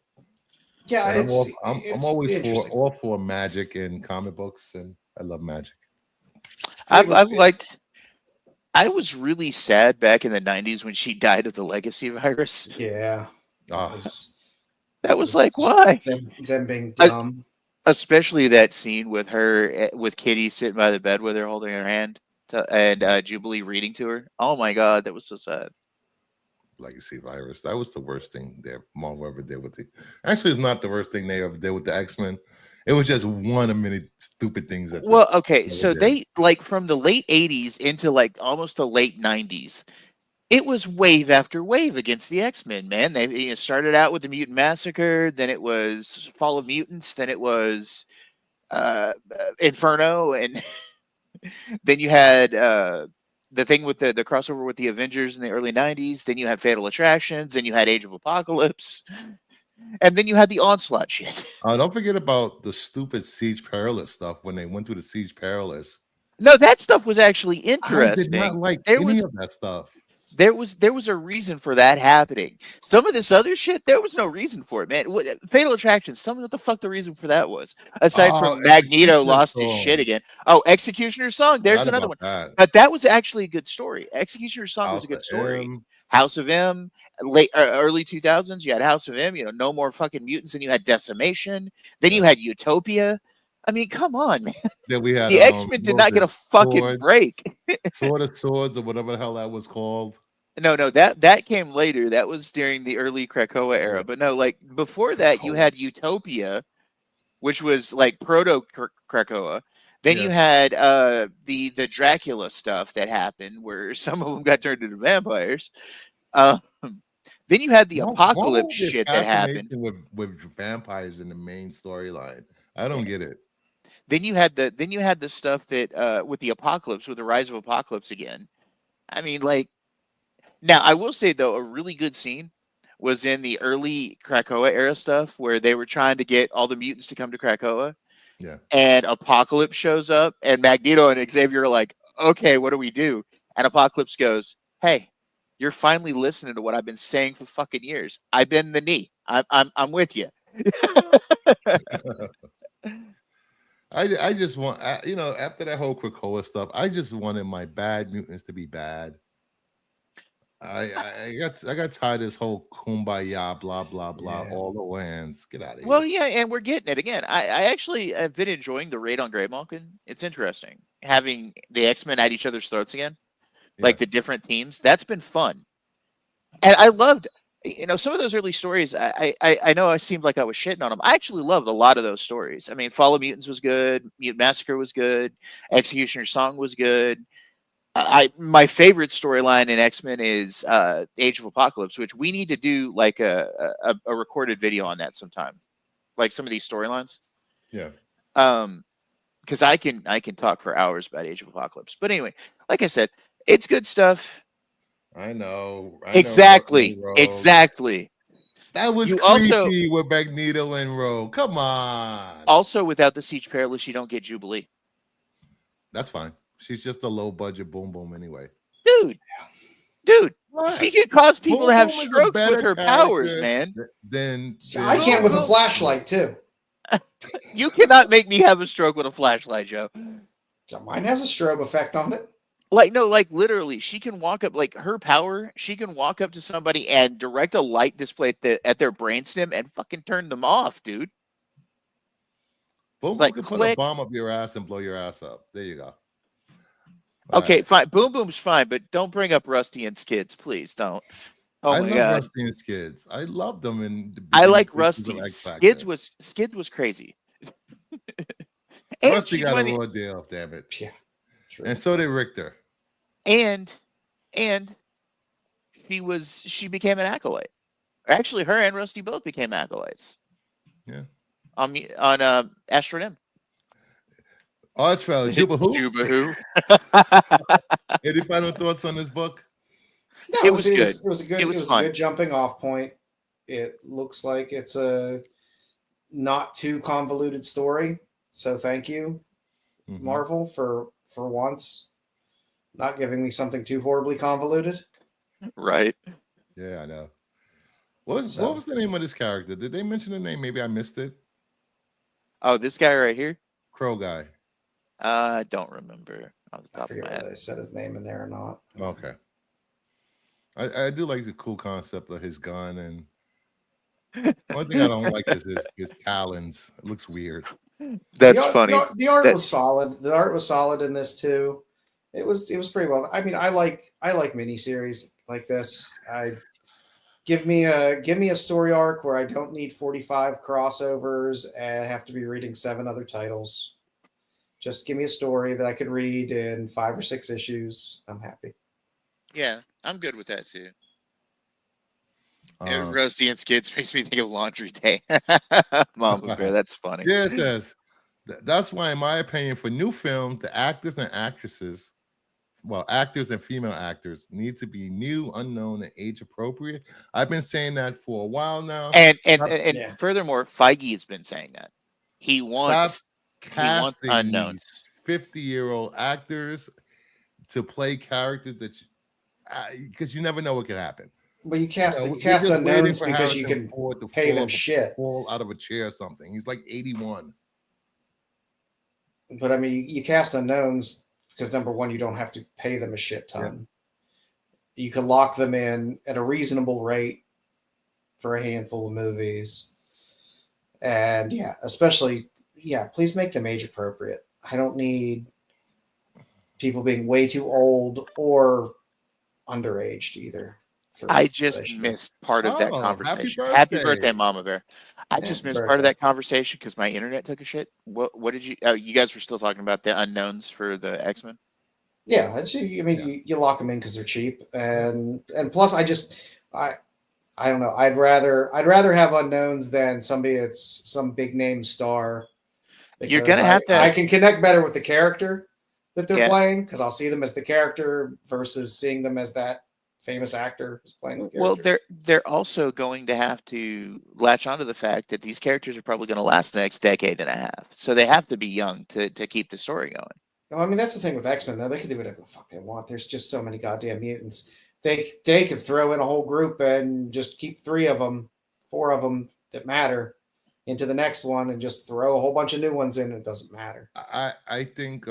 C: yeah,
A: And I'm
C: it's
A: always
C: interesting.
A: all for Magic in comic books, and I love Magic.
B: I was really sad back in the 90s when she died of the legacy virus.
C: Yeah,
A: Ah,
B: That was
C: just
B: like, why?
C: them being dumb.
B: Especially that scene with her, with Kitty sitting by the bed with her holding her hand and Jubilee reading to her. Oh my God, that was so sad.
A: legacy virus. That was the worst thing that Marvel ever did with the. Actually, it's not the worst thing they ever did with the X-Men. It was just one of many stupid things that.
B: Well, okay, so
A: did.
B: they like from the late 80s into like almost the late 90s. It was wave after wave against the X-Men, man. They started out with the Mutant Massacre, then it was Fall of Mutants, then it was Inferno, and then you had the thing with the crossover with the Avengers in the early 90s, then you had Fatal Attractions, then you had Age of Apocalypse, and then you had the Onslaught shit.
A: Don't forget about the stupid Siege Perilous stuff when they went through the Siege Perilous.
B: No, that stuff was actually interesting.
A: I did not like
B: There
A: any
B: was
A: of that stuff.
B: there was a reason for that happening. Some of this other shit, there was no reason for it, man. Fatal Attractions, tell me what the fuck the reason for that was. Aside from Magneto lost his shit again. Oh, Executioner's Song, there's
A: Forgot
B: another
A: about
B: one.
A: that.
B: But that was actually a good story. Executioner's Song was a good
A: House of
B: story.
A: M.
B: House of M, late early 2000s, you had House of M, no more fucking mutants, and you had Decimation. Then you had Utopia. I mean, come on, man.
A: Then we had
B: The X-Men did not get a fucking break.
A: Sword of Swords or whatever the hell that was called.
B: No, that came later. That was during the early Krakoa era. But no, like before that, you had Utopia, which was like proto Krakoa. Then
A: Yeah.
B: you had the Dracula stuff that happened, where some of them got turned into vampires. Um, then you had the
A: Why
B: apocalypse
A: would there
B: shit that happened.
A: fascination with vampires in the main storyline? I don't get it.
B: Then you had the stuff that with the apocalypse, with the rise of apocalypse again. I mean, like, now I will say though, a really good scene was in the early Krakoa era stuff where they were trying to get all the mutants to come to Krakoa,
A: Yeah.
B: and Apocalypse shows up, and Magneto and Xavier are like, "Okay, what do we do?" And Apocalypse goes, "Hey, you're finally listening to what I've been saying for fucking years. I've been the knee. I'm with you."
A: I just want after that whole Krakoa stuff, I just wanted my bad mutants to be bad. I got tired of this whole kumbaya blah blah blah
C: Yeah.
A: all the lands. Get out of
B: Well,
A: here.
B: yeah, and we're getting it again. I actually have been enjoying the raid on Grey Malkin. It's interesting having the X-Men at each other's throats again, like
A: Yes.
B: the different teams. That's been fun, and I loved, some of those early stories. I know I seemed like I was shitting on them. I actually loved a lot of those stories. I mean, Fall of Mutants was good. Mutant Massacre was good. Executioner's Song was good. My favorite storyline in X-Men is Age of Apocalypse, which we need to do like a recorded video on that sometime. Like some of these storylines.
A: Yeah.
B: Because I can talk for hours about Age of Apocalypse. But anyway, like I said, it's good stuff.
A: I know.
B: Exactly.
A: Rogue.
B: Exactly.
A: That was
B: You
A: creepy with Magneto and Rogue. Come on.
B: Also, without the Siege Perilous, you don't get Jubilee.
A: That's fine. She's just a low budget boom boom anyway.
B: Dude,
A: What?
B: she can cause people
A: Boom
B: to have
A: Boom is a
B: strokes
A: better
B: with her powers,
A: character
B: man.
A: Than
C: I can't with a
B: Boom.
C: flashlight too.
B: You cannot make me have a stroke with a flashlight, Joe.
C: Mine has a strobe effect on it.
B: Like, no, like literally, she can walk up, like her power, she can walk up to somebody and direct a light display at their brainstem and fucking turn them off, dude.
A: Boom Boom
B: Like,
A: can put a
B: click.
A: bomb up your ass and blow your ass up. There you go.
B: Okay, fine. Boom Boom's fine, but don't bring up Rusty and Skids, please. Don't. Oh
A: I
B: my
A: love
B: god.
A: Rusty and Skids. I love them in the
B: I like
A: beginning stages of
B: Rusty.
A: X Factor.
B: Skids was crazy. And
A: Rusty
B: she's
A: got a
B: one of the-
A: raw deal, damn it.
C: Yeah. True.
A: And so did Richter.
B: and she became an acolyte. Actually, her and Rusty both became acolytes.
A: Yeah.
B: On Astro M.
A: Archwell, Juba
B: Juba-hoo.
A: Any final thoughts on this book?
B: It
C: No, it
B: was
C: was
B: good.
C: It was a good.
B: It
C: It
B: was
C: was
B: fun.
C: a good jumping off point. It looks like it's a not too convoluted story. So thank you,
A: Mhm.
C: Marvel, for once not giving me something too horribly convoluted.
B: Right.
A: Yeah, I know. What was
C: So-
A: the name of this character? Did they mention the name? Maybe I missed it.
B: Oh, this guy right here?
A: Crow guy.
B: I don't remember off the
C: I
B: top of
C: forget
B: my
C: whether
B: head.
C: they said his name in there or not.
A: Okay. I do like the cool concept of his gun, and one thing I don't like is his talons. It looks weird.
B: That's
C: the,
B: funny.
C: The art
B: That-
C: was solid. The art was solid in this too. It was pretty well. I mean, I like miniseries like this. Give me a story arc where I don't need 45 crossovers and have to be reading 7 other titles. Just give me a story that I could read in 5 or 6 issues. I'm happy.
B: Yeah, I'm good with that too.
A: Um,
B: Rusty and Skids makes me think of Laundry Day. Mama Bear, that's funny.
A: yeah, it says that's why, in my opinion, for new film, the actors and actresses, well, actors and female actors, need to be new, unknown, and age appropriate. I've been saying that for a while now.
B: And
C: Yeah.
B: furthermore, Feige has been saying that he wants
A: Casting
B: unknowns.
A: these 50-year-old actors to play characters that, because you never know what could happen.
C: But you cast
A: We're
C: cast
A: just waiting
C: unknowns
A: for
C: because you
A: Harrison
C: can
A: Ford to
C: pay them
A: off-
C: shit.
A: fall out of a chair or something. He's like 81.
C: But I mean, you cast unknowns because number one, you don't have to pay them a shit ton. You can lock them in at a reasonable rate for a handful of movies. And yeah, especially, please make them age appropriate. I don't need people being way too old or underaged either.
B: I just
C: this year.
B: missed part of that
A: Oh,
B: conversation.
A: happy
B: Happy birthday,
A: birthday.
B: Mama Bear. I just
C: Happy
B: missed part of
C: birthday.
B: that conversation because my internet took a shit. What did you? Oh, you guys were still talking about the unknowns for the X-Men.
C: Yeah, I mean,
A: Yeah.
C: you lock them in because they're cheap, and plus, I don't know. I'd rather have unknowns than somebody that's some big name star,
B: You're
C: because
B: gonna have to.
C: I can connect better with the character that they're
B: Yeah.
C: playing, because I'll see them as the character versus seeing them as that famous actor who's playing the
B: Well,
C: character.
B: they're also going to have to latch onto the fact that these characters are probably going to last the next decade and a half. So they have to be young to keep the story going.
C: No, I mean, that's the thing with X-Men, though. They can do whatever the fuck they want. There's just so many goddamn mutants. They could throw in a whole group and just keep 4 of them that matter into the next one, and just throw a whole bunch of new ones in. It doesn't matter.
A: I think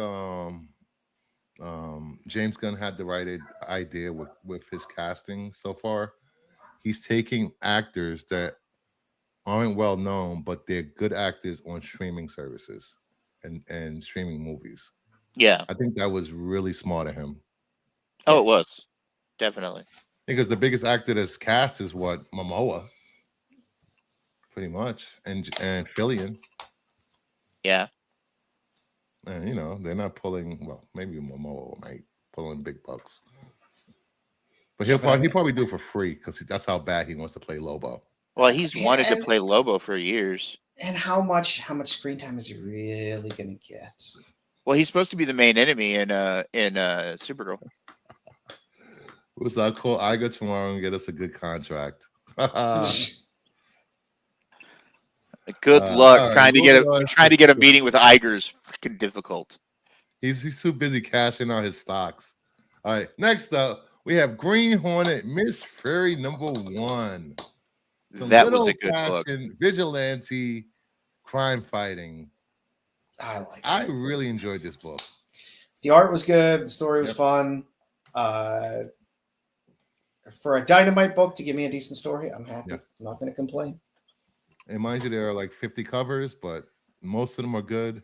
A: James Gunn had the right idea with his casting so far. He's taking actors that aren't well known, but they're good actors on streaming services and streaming movies.
B: Yeah.
A: I think that was really smart of him,
B: Oh, it was definitely.
A: because the biggest actor that's cast is what, Momoa, pretty much, and Fillion.
B: Yeah.
A: And they're not pulling. Well, maybe Momoa might pull in big bucks, but he'll probably do it for free because that's how bad he wants to play Lobo.
B: Well, he's wanted to
C: And-
B: play Lobo for years.
C: And how much screen time is he really going to get?
B: Well, he's supposed to be the main enemy in Supergirl.
A: Who's I'll call Iger tomorrow and get us a good contract.
B: Good
A: all
B: luck
A: right,
B: trying to get a meeting with Iger is freaking difficult.
A: He's too busy cashing out his stocks. All right, next up we have Green Hornet, Miss Fury #1. Some
B: That
A: good
B: was a good book.
A: old-fashioned vigilante crime fighting. I really enjoyed this book.
C: The art was good. The story was fun. For a Dynamite book to give me a decent story, I'm happy.
A: Yeah.
C: I'm not going to complain.
A: And mind you, there are like 50 covers, but most of them are good.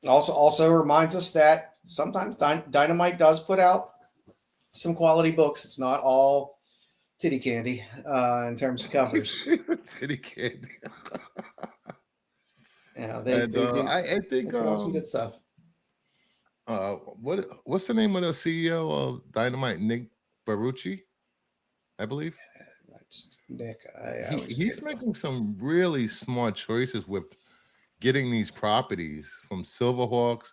C: Also reminds us that sometimes Dynamite does put out some quality books. It's not all titty candy in terms of covers.
A: Titty candy.
C: They do.
A: I think
C: put out some good stuff.
A: what's the name of the CEO of Dynamite? Nick Barucci, I believe.
C: Nick,
A: He's making some really smart choices with getting these properties from Silverhawks,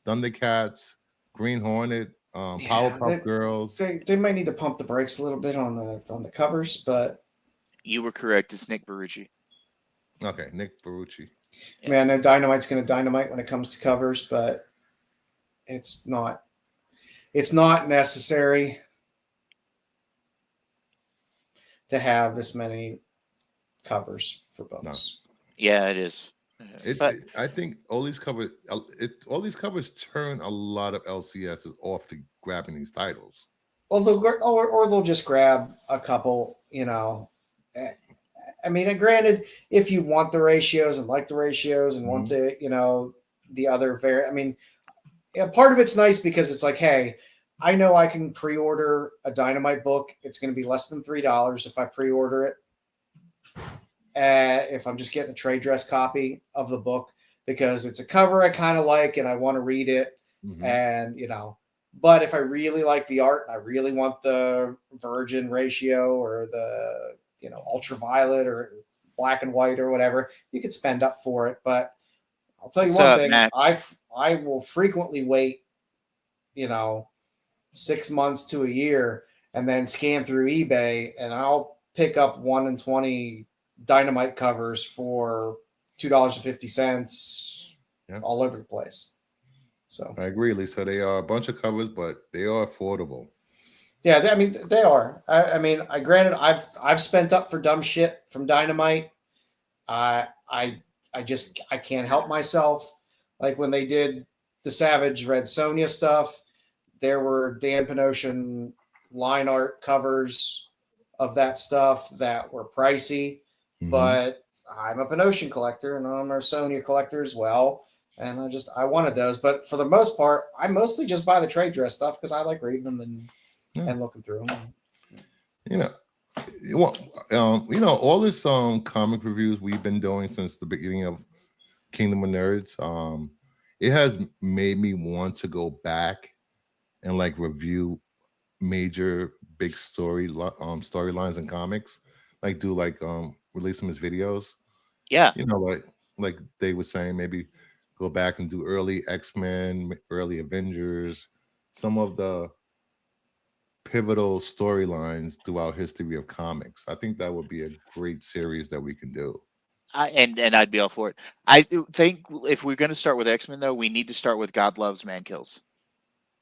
A: Thundercats, Green Hornet, Powerpuff Girls.
C: They might need to pump the brakes a little bit on the covers, but
B: You were correct. It's Nick Barucci.
A: Okay, Nick Barucci.
C: I mean, I know Dynamite's going to dynamite when it comes to covers, but it's not necessary to have this many covers for books.
B: Yeah, it is. But
A: I think all these covers turn a lot of LCSs off to grabbing these titles.
C: Well, they'll just grab a couple, I mean, granted, if you want the ratios and like the ratios and want the other I mean, part of it's nice because it's like, hey, I know I can pre-order a Dynamite book. It's going to be less than $3 if I pre-order it. If I'm just getting a trade dress copy of the book, because it's a cover I kind of like and I want to read it.
A: Mhm.
C: And, but if I really like the art, I really want the virgin ratio or the, ultraviolet or black and white or whatever, you could spend up for it. But I'll tell you one thing,
B: Max?
C: I will frequently wait, 6 months to a year and then scan through eBay, and I'll pick up 1 in 20 Dynamite covers for $2.50 all over the place. So
A: I agree, Lisa. They are a bunch of covers, but they are affordable.
C: yeah, they are. Granted, I've spent up for dumb shit from Dynamite. I can't help myself. Like when they did the Savage Red Sonja stuff, there were Dan Panosian line art covers of that stuff that were pricey, but I'm a Panosian collector and I'm a Sonja collector as well. And I wanted those, but for the most part, I mostly just buy the trade dress stuff because I like reading them and looking through them.
A: You know, all this comic reviews we've been doing since the beginning of Kingdom of Nerds. It has made me want to go back and like review major big storylines in comics, like do like release them as videos.
B: Yeah,
A: Like they were saying, maybe go back and do early X-Men, early Avengers, some of the pivotal storylines throughout history of comics. I think that would be a great series that we can do.
B: and I'd be all for it. I think if we're going to start with X-Men, though, we need to start with God Loves, Man Kills.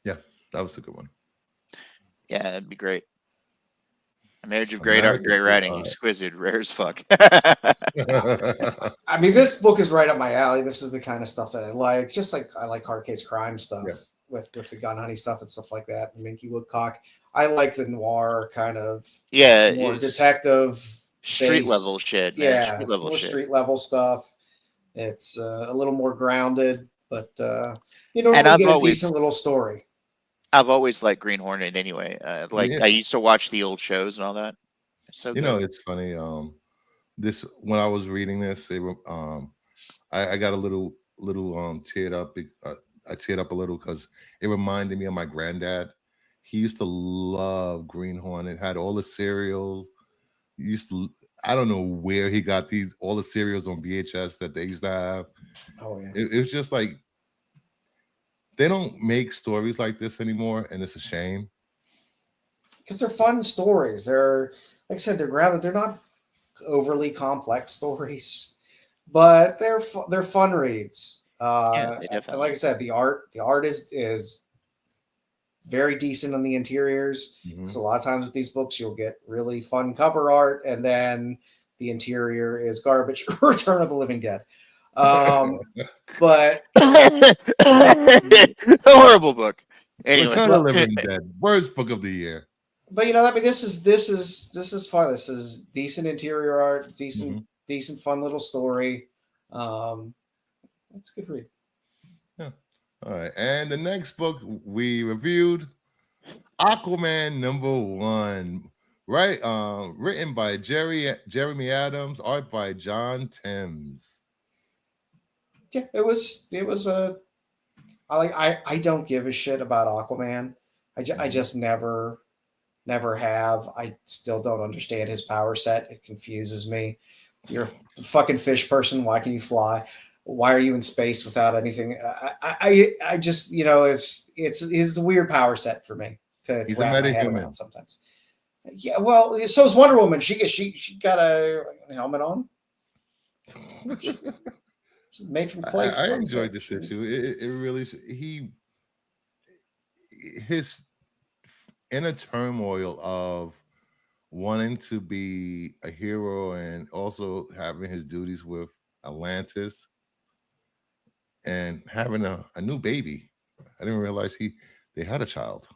A: Yeah, that was a good one.
B: Yeah, that'd be great. A marriage of
A: A
B: great art and
A: marriage
B: great
A: of great
B: writing,
A: art.
B: exquisite, rare as fuck.
C: I mean, this book is right up my alley. This is the kind of stuff that I like. Just like I like hard case crime stuff
A: Yeah.
C: with the gun honey stuff and stuff like that. And Minky Woodcock. I like the noir kind of
B: Yeah,
C: more
B: it's
C: detective
B: street
C: based.
B: level shit, man.
C: Yeah,
B: Street
C: it's
B: level
C: more
B: shit.
C: street level stuff. It's a little more grounded, but you
B: And
C: normally
B: I've
C: get a
B: always-
C: decent little story.
B: I've always liked Green Hornet anyway.
A: Yeah.
B: I used to watch the old shows and all that. So
A: You
B: good.
A: know, it's funny. This when I was reading this, I got a little teared up. I teared up a little because it reminded me of my granddad. He used to love Green Hornet. Had all the cereals. He used to. I don't know where he got all the cereals on VHS that they used to have.
C: Oh yeah.
A: It was just like they don't make stories like this anymore, and it's a shame.
C: Because they're fun stories. They're, like I said, they're grounded. They're not overly complex stories, but they're fun reads.
B: Yeah, they
C: And
B: definitely.
C: like I said, the art is very decent on the interiors.
A: Mhm.
C: Because a lot of times with these books, you'll get really fun cover art, and then the interior is garbage. Return of the Living Dead. But
B: Horrible book. Anyway,
A: Return of the Living Dead, worst book of the year.
C: But I mean, this is fun. This is decent interior art, decent fun little story. It's a good read.
A: All right, and the next book we reviewed, Aquaman #1, right? Written by Jeremy Adams, art by John Timms.
C: Yeah, it was a. I don't give a shit about Aquaman. I just never have. I still don't understand his power set. It confuses me. You're a fucking fish person. Why can you fly? Why are you in space without anything? I just it's a weird power set for me to
A: He's a
C: wrap my head
A: metahuman.
C: around sometimes. Yeah, well, so is Wonder Woman. She got a helmet on. She's made from clay.
A: I enjoyed this issue. It really his inner turmoil of wanting to be a hero and also having his duties with Atlantis and having a new baby. I didn't realize they had a child.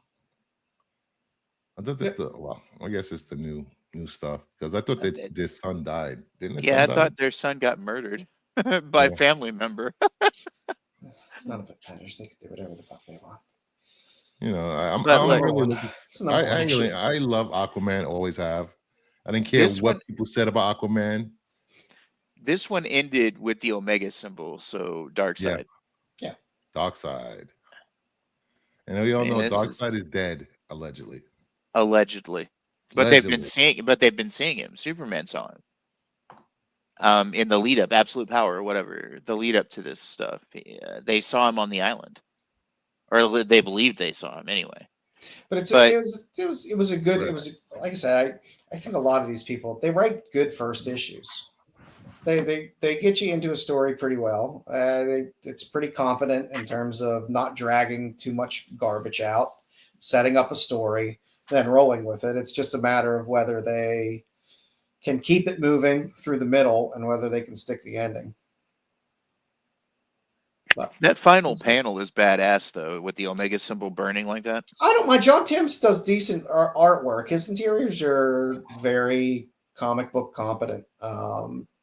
A: I thought that well, I guess it's the new stuff because I thought that their son died. Didn't it?
B: yeah, I thought their son got murdered by a family member.
C: None of it matters. They can do whatever the fuck they want.
A: I'm
B: But, like-
A: really looking.
C: It's a number one issue.
A: I love Aquaman. Always have. I didn't care what people said about Aquaman.
B: This one ended with the Omega symbol, so Dark Side.
C: Yeah.
A: Dark Side. And we all know
B: this
A: Dark Side is dead, allegedly.
B: Allegedly. But they've been seeing him. Superman saw him. In the lead up, Absolute Power or whatever, the lead up to this stuff. They saw him on the island. Or they believed they saw him anyway.
C: But it was a good. It was, like I said, I think a lot of these people, they write good first issues. They get you into a story pretty well. It's pretty competent in terms of not dragging too much garbage out, setting up a story, then rolling with it. It's just a matter of whether they can keep it moving through the middle and whether they can stick the ending. But
B: That final panel is badass though, with the Omega symbol burning like that.
C: I don't mind. John Timms does decent artwork. His interiors are very comic book competent.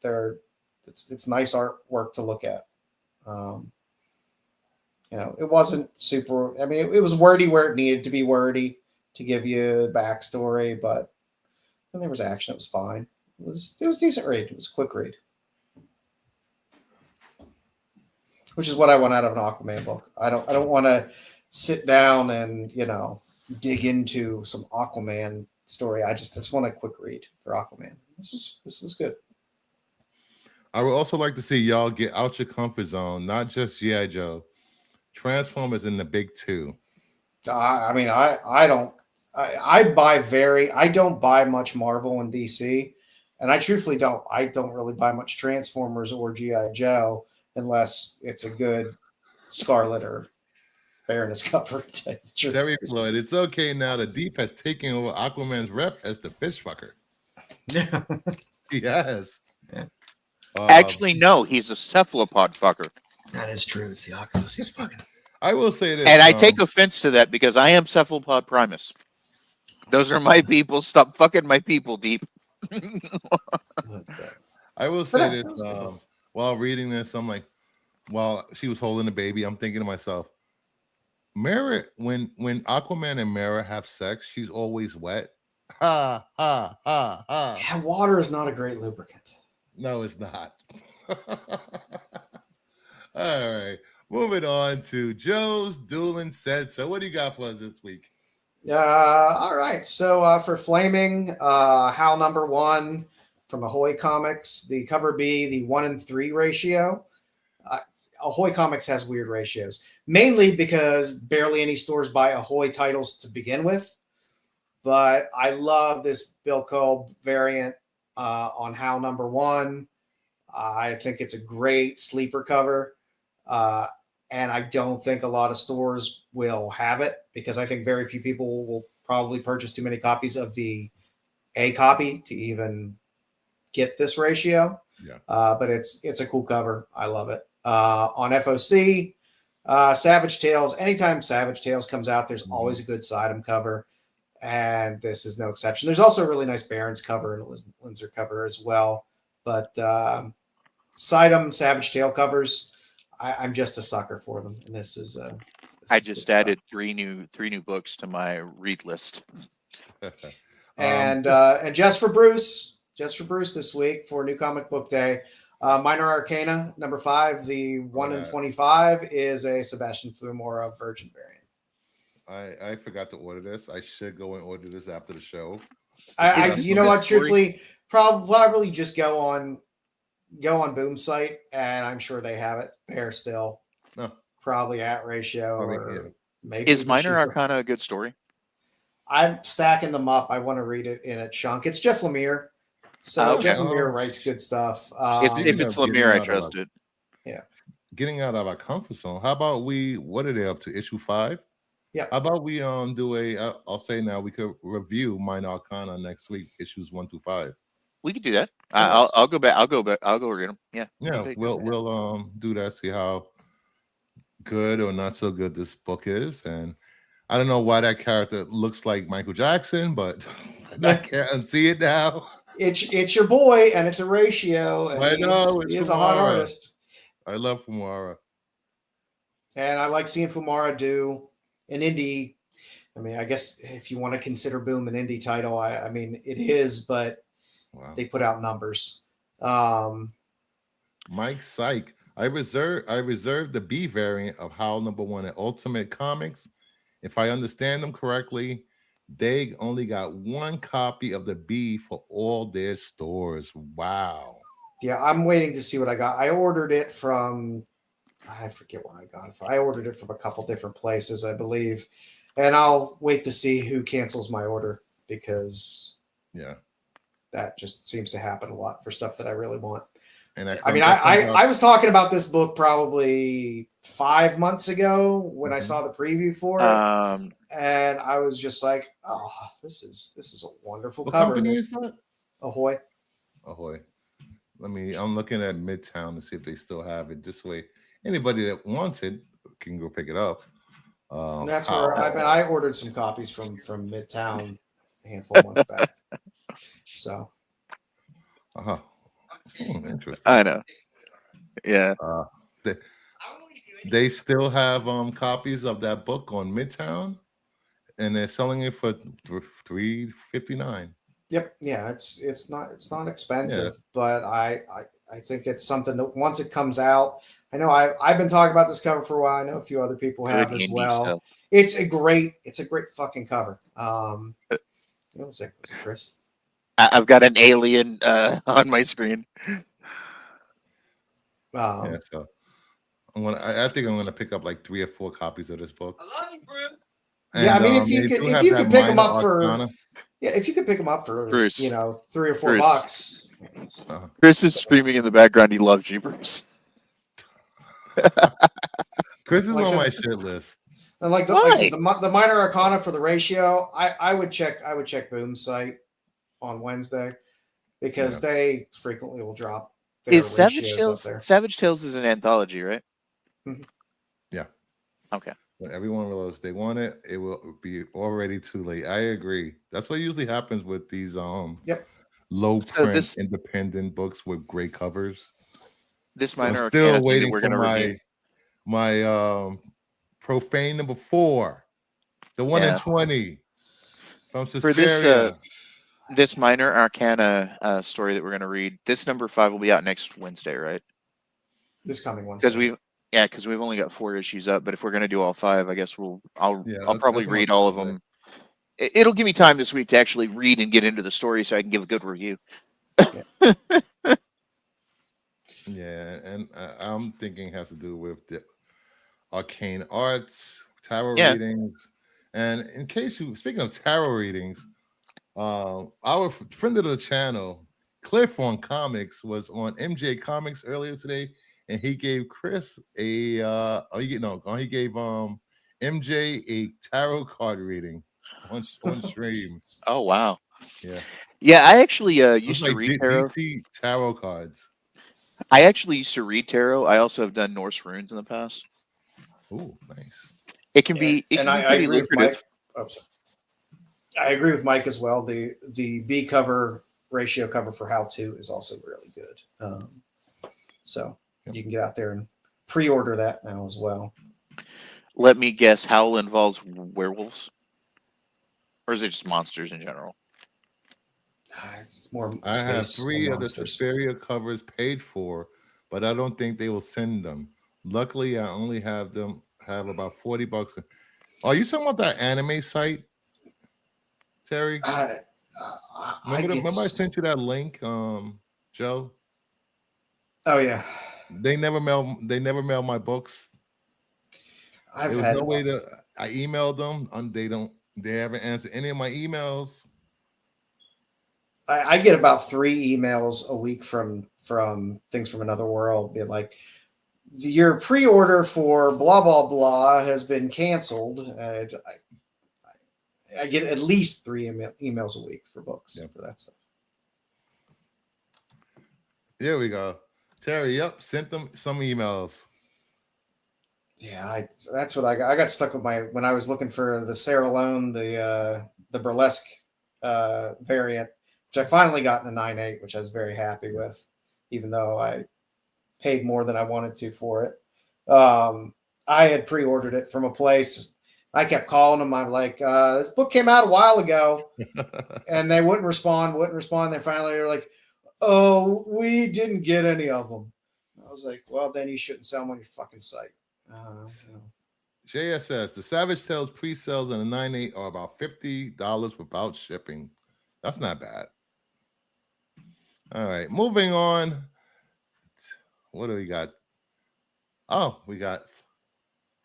C: It's nice artwork to look at. It wasn't super. I mean, it was wordy where it needed to be wordy to give you backstory, but When there was action, it was fine. It was a decent read. It was a quick read, which is what I want out of an Aquaman book. I don't want to sit down and dig into some Aquaman story. I just want a quick read for Aquaman. This was good.
A: I would also like to see y'all get out your comfort zone, not just G.I. Joe. Transformers in the big two.
C: I mean, I don't buy much Marvel and DC, and I truthfully don't. I don't really buy much Transformers or GI Joe unless it's a good Scarlet or Baroness cover.
A: Terry Floyd, it's okay now. The Deep has taken over Aquaman's rep as the fish fucker.
D: Yeah.
A: He has.
D: Yeah.
B: Actually, no, he's a cephalopod fucker.
D: That is true. It's the octopus. He's fucking.
A: I will say this,
B: and I take offense to that because I am cephalopod primus. Those are my people. Stop fucking my people, Deep.
A: I will say this. While reading this, I'm like, while she was holding the baby, I'm thinking to myself, Mara, when Aquaman and Mara have sex, she's always wet. Ha ha ha ha.
C: Yeah, water is not a great lubricant.
A: No, it's not. All right. Moving on to Joe's Dueling Set. So what do you got for us this week?
C: All right. So for Flaming, Hal #1 from Ahoy Comics, the cover B, the 1-in-3 ratio. Ahoy Comics has weird ratios, mainly because barely any stores buy Ahoy titles to begin with. But I love this Bill Cole variant on Hal #1. I think it's a great sleeper cover. And I don't think a lot of stores will have it because I think very few people will probably purchase too many copies of the A copy to even get this ratio.
A: Yeah.
C: But it's a cool cover. I love it. On FOC, Savage Tales. Anytime Savage Tales comes out, there's always a good Sidem cover. And this is no exception. There's also a really nice Barons cover and a Linzer cover as well. But Sidem Savage Tale covers, I'm just a sucker for them, and this is.
B: I just added three new books to my read list.
C: And just for Bruce this week for New Comic Book Day, Minor Arcana #5, the 1-in-25 is a Sebastian Fumora Virgin variant.
A: I forgot to order this. I should go and order this after the show.
C: You know what? Truthfully, probably just go on Boom's site, and I'm sure they have it there still.
A: No.
C: Probably at ratio or maybe.
B: Is Minor Arcana a good story?
C: I'm stacking them up. I want to read it in a chunk. It's Jeff Lemire. So Jeff Lemire writes good stuff.
B: If it's Lemire, I trust it.
C: Yeah.
A: Getting out of our comfort zone. How about what are they up to? Issue 5?
C: Yeah.
A: How about we I'll say now we could review Minor Arcana next week, issues 1 through 5.
B: We could do that. I'll go back. I'll go read them. Yeah.
A: Yeah. We'll do that. See how good or not so good this book is, and I don't know why that character looks like Michael Jackson, but I can't unsee it now.
C: It's your boy, and it's a ratio. And
A: I know
C: he is a hot artist.
A: I love Fumara,
C: and I like seeing Fumara do an indie. I mean, I guess if you want to consider Boom an indie title, I mean it is, but they put out numbers.
A: Mike Syke. I reserved the B variant of Howl #1 at Ultimate Comics. If I understand them correctly, they only got one copy of the B for all their stores. Wow.
C: Yeah, I'm waiting to see what I got. I ordered it from, I forget where I got it from. I ordered it from a couple different places, I believe. And I'll wait to see who cancels my order because that just seems to happen a lot for stuff that I really want. And I was talking about this book probably 5 months ago when I saw the preview for it, and I was just like, "Oh, this is a wonderful cover."
A: What company is that?
C: Ahoy.
A: I'm looking at Midtown to see if they still have it. This way, anybody that wants it can go pick it up.
C: That's where I ordered some copies from Midtown a handful of months back. So.
A: Interesting.
B: I know. Yeah.
A: They still have copies of that book on Midtown, and they're selling it for $3.59.
C: Yep. Yeah. It's not expensive, but I think it's something that once it comes out, I know I've been talking about this cover for a while. I know a few other people have
B: Good
C: as
B: indie
C: well.
B: stuff.
C: It's a great fucking cover. What was it? Was it Chris?
B: I've got an alien on my screen.
A: Yeah, so I think I'm gonna pick up like 3 or 4 copies of this book.
D: I love you, bro.
C: Yeah, I mean, if you could pick them up for if you could pick them up for
B: Bruce.
C: $3 or $4
B: Bruce.
C: bucks.
B: Chris is screaming in the background. He loves you, Bruce.
A: Chris is
C: Like I
A: on
C: said-
A: my shit list.
C: And like I said, the minor arcana for the ratio, I would check Boom's site on Wednesday because they frequently will drop their
B: Is Savage
C: ratios
B: Tales?
C: up there.
B: Savage Tales is an anthology, right?
A: Yeah.
B: Okay.
A: When everyone realizes they want it, it will be already too late. I agree. That's what usually happens with these low print independent books with great covers.
B: This minor
A: I'm
B: arcana
A: still
B: thing that
A: waiting
B: we're
A: for
B: gonna review.
A: my profane number 4, the 1 in 20 from Suspiria.
B: For this minor arcana story that we're gonna read, this number 5 will be out next Wednesday, right?
C: This coming Wednesday.
B: Because we've only got 4 issues up, but if we're gonna do all 5, I guess I'll probably
A: that's
B: read all of them. It'll give me time this week to actually read and get into the story, so I can give a good review.
A: Yeah, and I'm thinking it has to do with the arcane arts, tarot readings, and in case speaking of tarot readings, our friend of the channel, Cliff on Comics, was on MJ Comics earlier today, and he gave Chris he gave MJ a tarot card reading on stream.
B: Oh wow!
A: Yeah,
B: I actually used to read tarot.
A: DC tarot cards.
B: I actually used to read tarot. I also have done Norse runes in the past.
A: Oh, nice.
B: It can be pretty lucrative.
C: I agree with Mike as well. The B cover ratio cover for How To is also really good. So you can get out there and pre-order that now as well.
B: Let me guess, Howl involves werewolves? Or is it just monsters in general?
C: It's more
A: I have 3 of the Suspiria covers paid for, but I don't think they will send them. Luckily, I only have about $40. Are you talking about that anime site, Terry? Remember I sent you that link, Joe?
C: Oh yeah.
A: They never mail my books. I emailed them and they haven't answered any of my emails.
C: I get about 3 emails a week from Things from Another World, be like, your pre-order for blah blah blah has been canceled. I get at least 3 emails a week for books for that stuff.
A: There we go. Terry, sent them some emails.
C: Yeah, that's what I got. I got stuck with when I was looking for the Sarah Lone, the burlesque variant, which I finally got in the 9.8, which I was very happy with, even though I paid more than I wanted to for it. I had pre-ordered it from a place. I kept calling them. I'm like, this book came out a while ago, and they wouldn't respond. Then finally they're like, oh, we didn't get any of them. I was like, well, then you shouldn't sell them on your fucking site.
A: JSS, the Savage Tales pre-sales and the 9.8 are about $50 without shipping. That's not bad. All right, moving on. What do we got? Oh, we got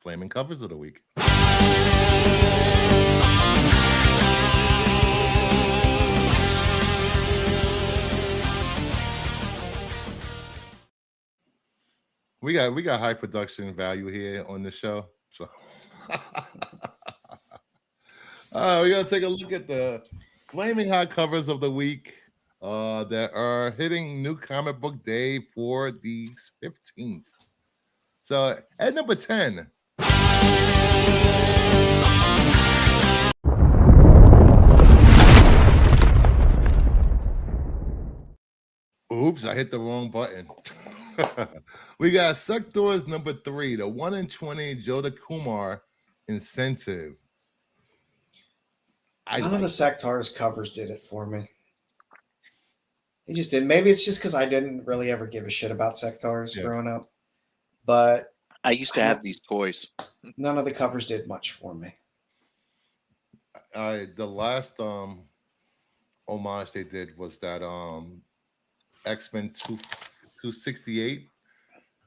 A: flaming covers of the week. We got high production value here on the show. So we're gonna take a look at the flaming hot covers of the week that are hitting New Comic Book Day for the 15th. So at number 10. Oops, I hit the wrong button. We got Sectors number 3, the 1 in 20 Jodha Kumar incentive.
C: None of the Sectors covers did it for me. He just didn't. Maybe it's just because I didn't really ever give a shit about Sectaurs
A: Yeah.
C: growing up. But
B: I used to have these toys.
C: none of the covers did much for me.
A: The last homage they did was that X-Men 268,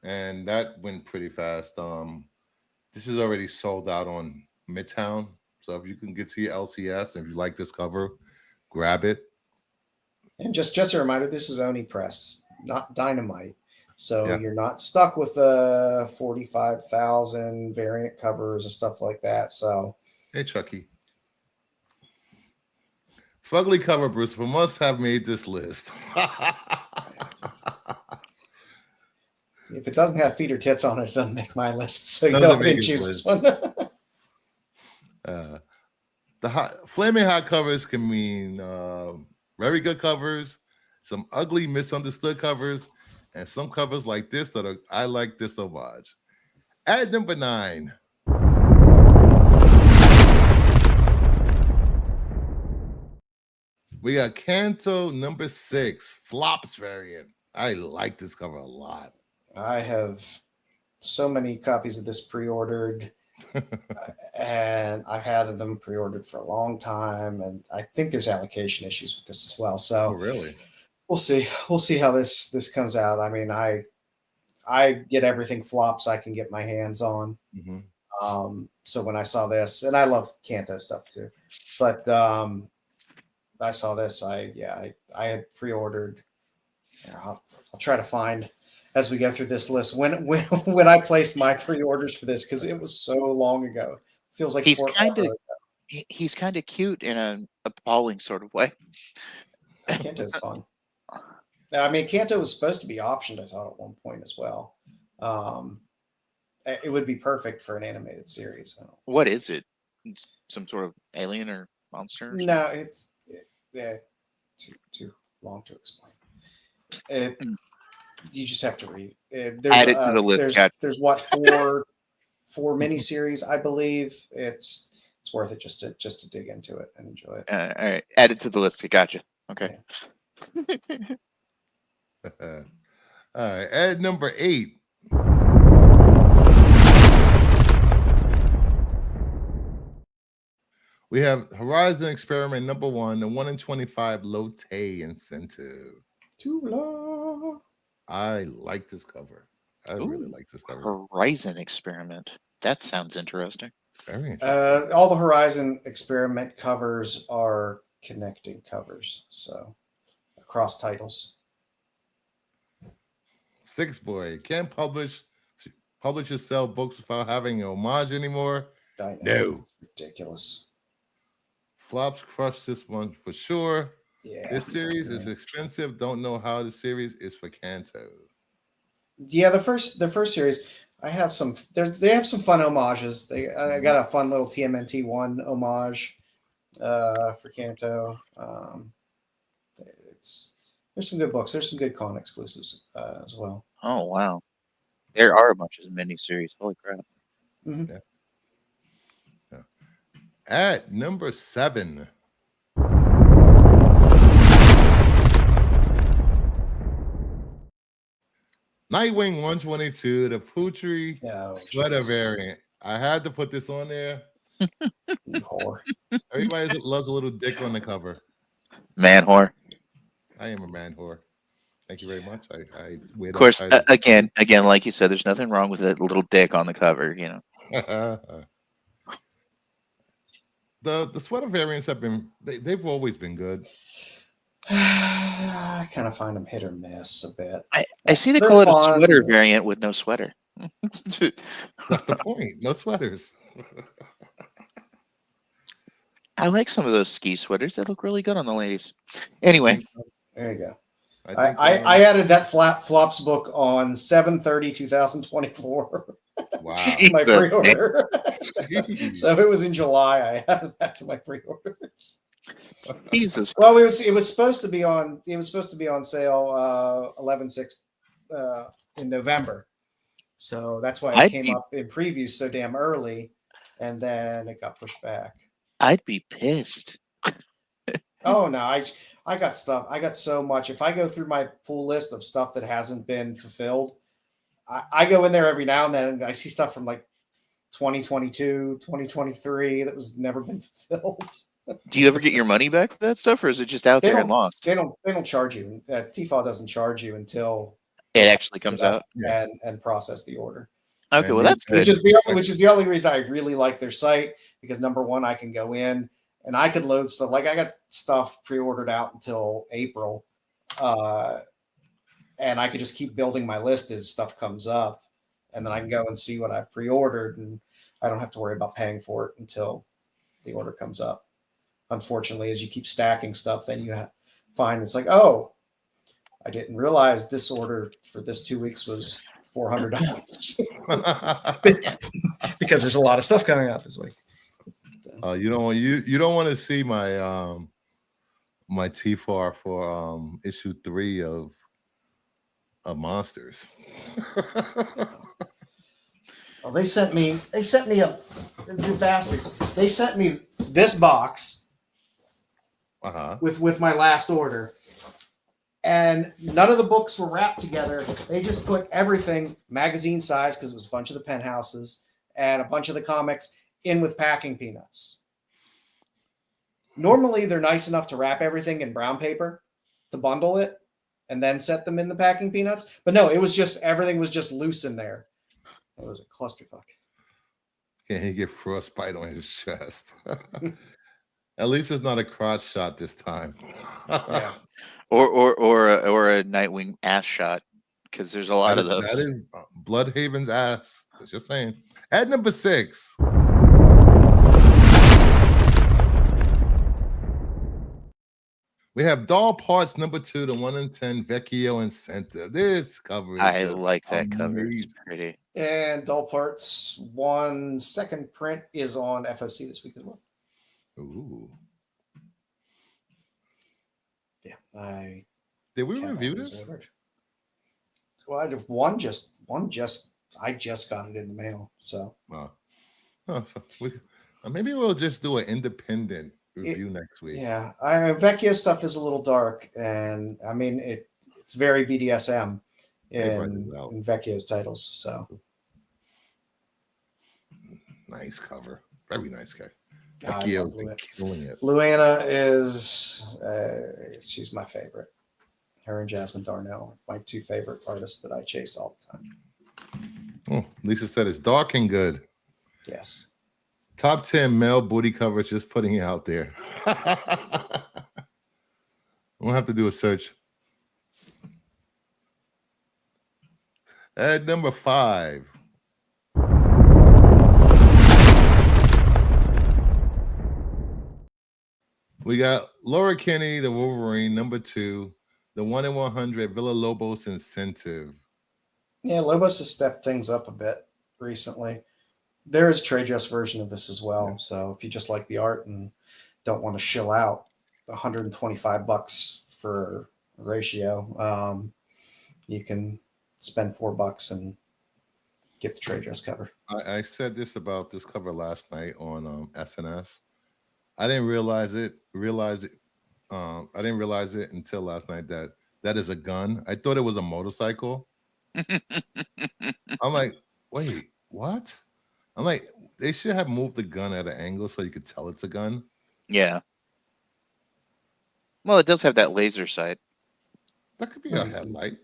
A: and that went pretty fast. This is already sold out on Midtown, so if you can get to your LCS and if you like this cover, grab it.
C: And just a reminder, this is Oni Press, not Dynamite. So
A: Yeah.
C: you're not stuck with the 45,000 variant covers and stuff like that. So
A: Hey, Chucky. Fugly cover, Bruce, but must have made this list.
C: if it doesn't have feet or tits on it, it doesn't make my list. So you
A: Doesn't
C: know I
A: make
C: didn't
A: his
C: choose
A: list.
C: this one.
A: The flaming hot covers can mean very good covers, some ugly, misunderstood covers, and some covers like this that I like this homage. At number 9. We got Kanto number 6, Flops variant. I like this cover a lot.
C: I have so many copies of this pre-ordered, and I've had them pre-ordered for a long time, and I think there's allocation issues with this as well.
A: Oh,
C: So
A: really?
C: we'll see. We'll see how this comes out. I mean, I get everything flops I can get my hands on.
A: Mm-hmm.
C: So when I saw this, and I love Kanto stuff too, but I saw this. I had pre-ordered. I'll try to find as we go through this list when I placed my pre-orders for this because it was so long ago. Feels like
B: He's
C: forever.
B: he's kind of cute in an appalling sort of way.
C: Kanto's fun. I mean, Kanto was supposed to be optioned, I thought, at one point as well. It would be perfect for an animated series.
B: What is it? It's some sort of alien or monster? Or
C: No, it's too long to explain. You just have to read.
B: Add it to the list.
C: There's what four miniseries, I believe. It's worth it just to dig into it and enjoy it.
B: All right, add it to the list. Gotcha. Okay.
A: All right, at number 8. We have Horizon Experiment number 1, the 1 in 25 Lotte incentive.
C: Too long.
A: I like this cover. I really like this cover.
B: Horizon Experiment. That sounds interesting.
A: Very interesting.
C: All the Horizon Experiment covers are connecting covers, so across titles.
A: Six Boy can't publishers sell books without having an homage anymore? No.
C: It's ridiculous.
A: Flops crush this one for sure.
C: Yeah.
A: This series is expensive. Don't know how the series is for Kanto.
C: Yeah, the first series, I have some. They have some fun homages. I got a fun little TMNT 1 homage for Kanto. There's some good books. There's some good con exclusives as well.
B: Oh wow, there are a bunch of miniseries. Holy crap!
C: Mm-hmm.
A: Yeah. At number 7. Nightwing 122, the Putri sweater variant. I had to put this on there.
C: Whore.
A: Everybody loves a little dick on the cover.
B: Man whore.
A: I am a man whore. Thank you very much.
B: Of course, again, like you said, there's nothing wrong with a little dick on the cover, you know.
A: The sweater variants have been they've always been good.
C: I kind of find them hit or miss a bit.
B: I see they call it a sweater variant with no sweater.
A: That's the point. No sweaters.
B: I like some of those ski sweaters. They look really good on the ladies. Anyway.
C: There you go. I added that flops book on 7/30/2024.
A: Wow.
C: To my pre-order. So it was in July. I added that to my pre-orders.
B: Jesus.
C: Well, it was supposed to be on sale 11/6 in November. So that's why it came up in previews so damn early, and then it got pushed back.
B: I'd be pissed
C: Oh no, I got stuff. I got so much. If I go through my pull list of stuff that hasn't been fulfilled, I go in there every now and then and I see stuff from like 2022, 2023 that was never been fulfilled.
B: Do you ever get your money back for that stuff, or is it just out
C: They
B: there and
C: don't.
B: lost?
C: They don't charge you. TFAW doesn't charge you until
B: It actually comes out.
C: and process the order.
B: Okay, well that's good.
C: Which is the only reason I really like their site, because number one, I can go in and I could load stuff. Like I got stuff pre-ordered out until April, and I could just keep building my list as stuff comes up, and then I can go and see what I've pre-ordered, and I don't have to worry about paying for it until the order comes up. Unfortunately, as you keep stacking stuff, then you find it's like, oh, I didn't realize this order for this 2 weeks was $400 because there's a lot of stuff coming out this week.
A: You don't want to see my my TFAR for issue 3 of Monsters.
C: Well, they sent me the bastards. They sent me this box with my last order. And none of the books were wrapped together. They just put everything magazine size, because it was a bunch of the Penthouses and a bunch of the comics in with packing peanuts. Normally, they're nice enough to wrap everything in brown paper to bundle it and then set them in the packing peanuts. But no, it was just everything was just loose in there. It was a clusterfuck.
A: Can he get frostbite on his chest? At least it's not a crotch shot this time.
B: Yeah. Or a Nightwing ass shot, because there's a lot of those.
A: That is Bloodhaven's ass. Just saying. At number 6. We have Doll Parts number 2, the 1 in 10 Vecchio Incentive. This cover is
B: I like that cover. It's pretty.
C: And Doll Parts 1 second print is on FOC this week as well.
A: Ooh.
C: Yeah, I
A: did we review this?
C: Well, I just got it in the mail, so.
A: So maybe we'll just do an independent review next week.
C: Yeah, Vecchio stuff is a little dark, and I mean it's very BDSM in Vecchio's titles. So
A: nice cover, very nice guy. Vecchio's been killing it.
C: Luana is she's my favorite. Her and Jasmine Darnell, my 2 favorite artists that I chase all the time.
A: Oh, Lisa said it's dark and good.
C: Yes.
A: Top 10 male booty covers, just putting it out there. We'll have to do a search. At number 5. We got Laura Kinney, the Wolverine, number 2, the 1 in 100 Villa Lobos Incentive.
C: Yeah, Lobos has stepped things up a bit recently. There is a trade dress version of this as well. Yeah. So if you just like the art and don't want to shill out $125 for a ratio, you can spend $4 and get the trade dress cover.
A: I said this about this cover last night on SNS. I didn't realize it. I didn't realize it until last night that is a gun. I thought it was a motorcycle. I'm like, wait, what? I'm like, they should have moved the gun at an angle so you could tell it's a gun.
B: Yeah. Well, it does have that laser sight.
A: That could be a headlight.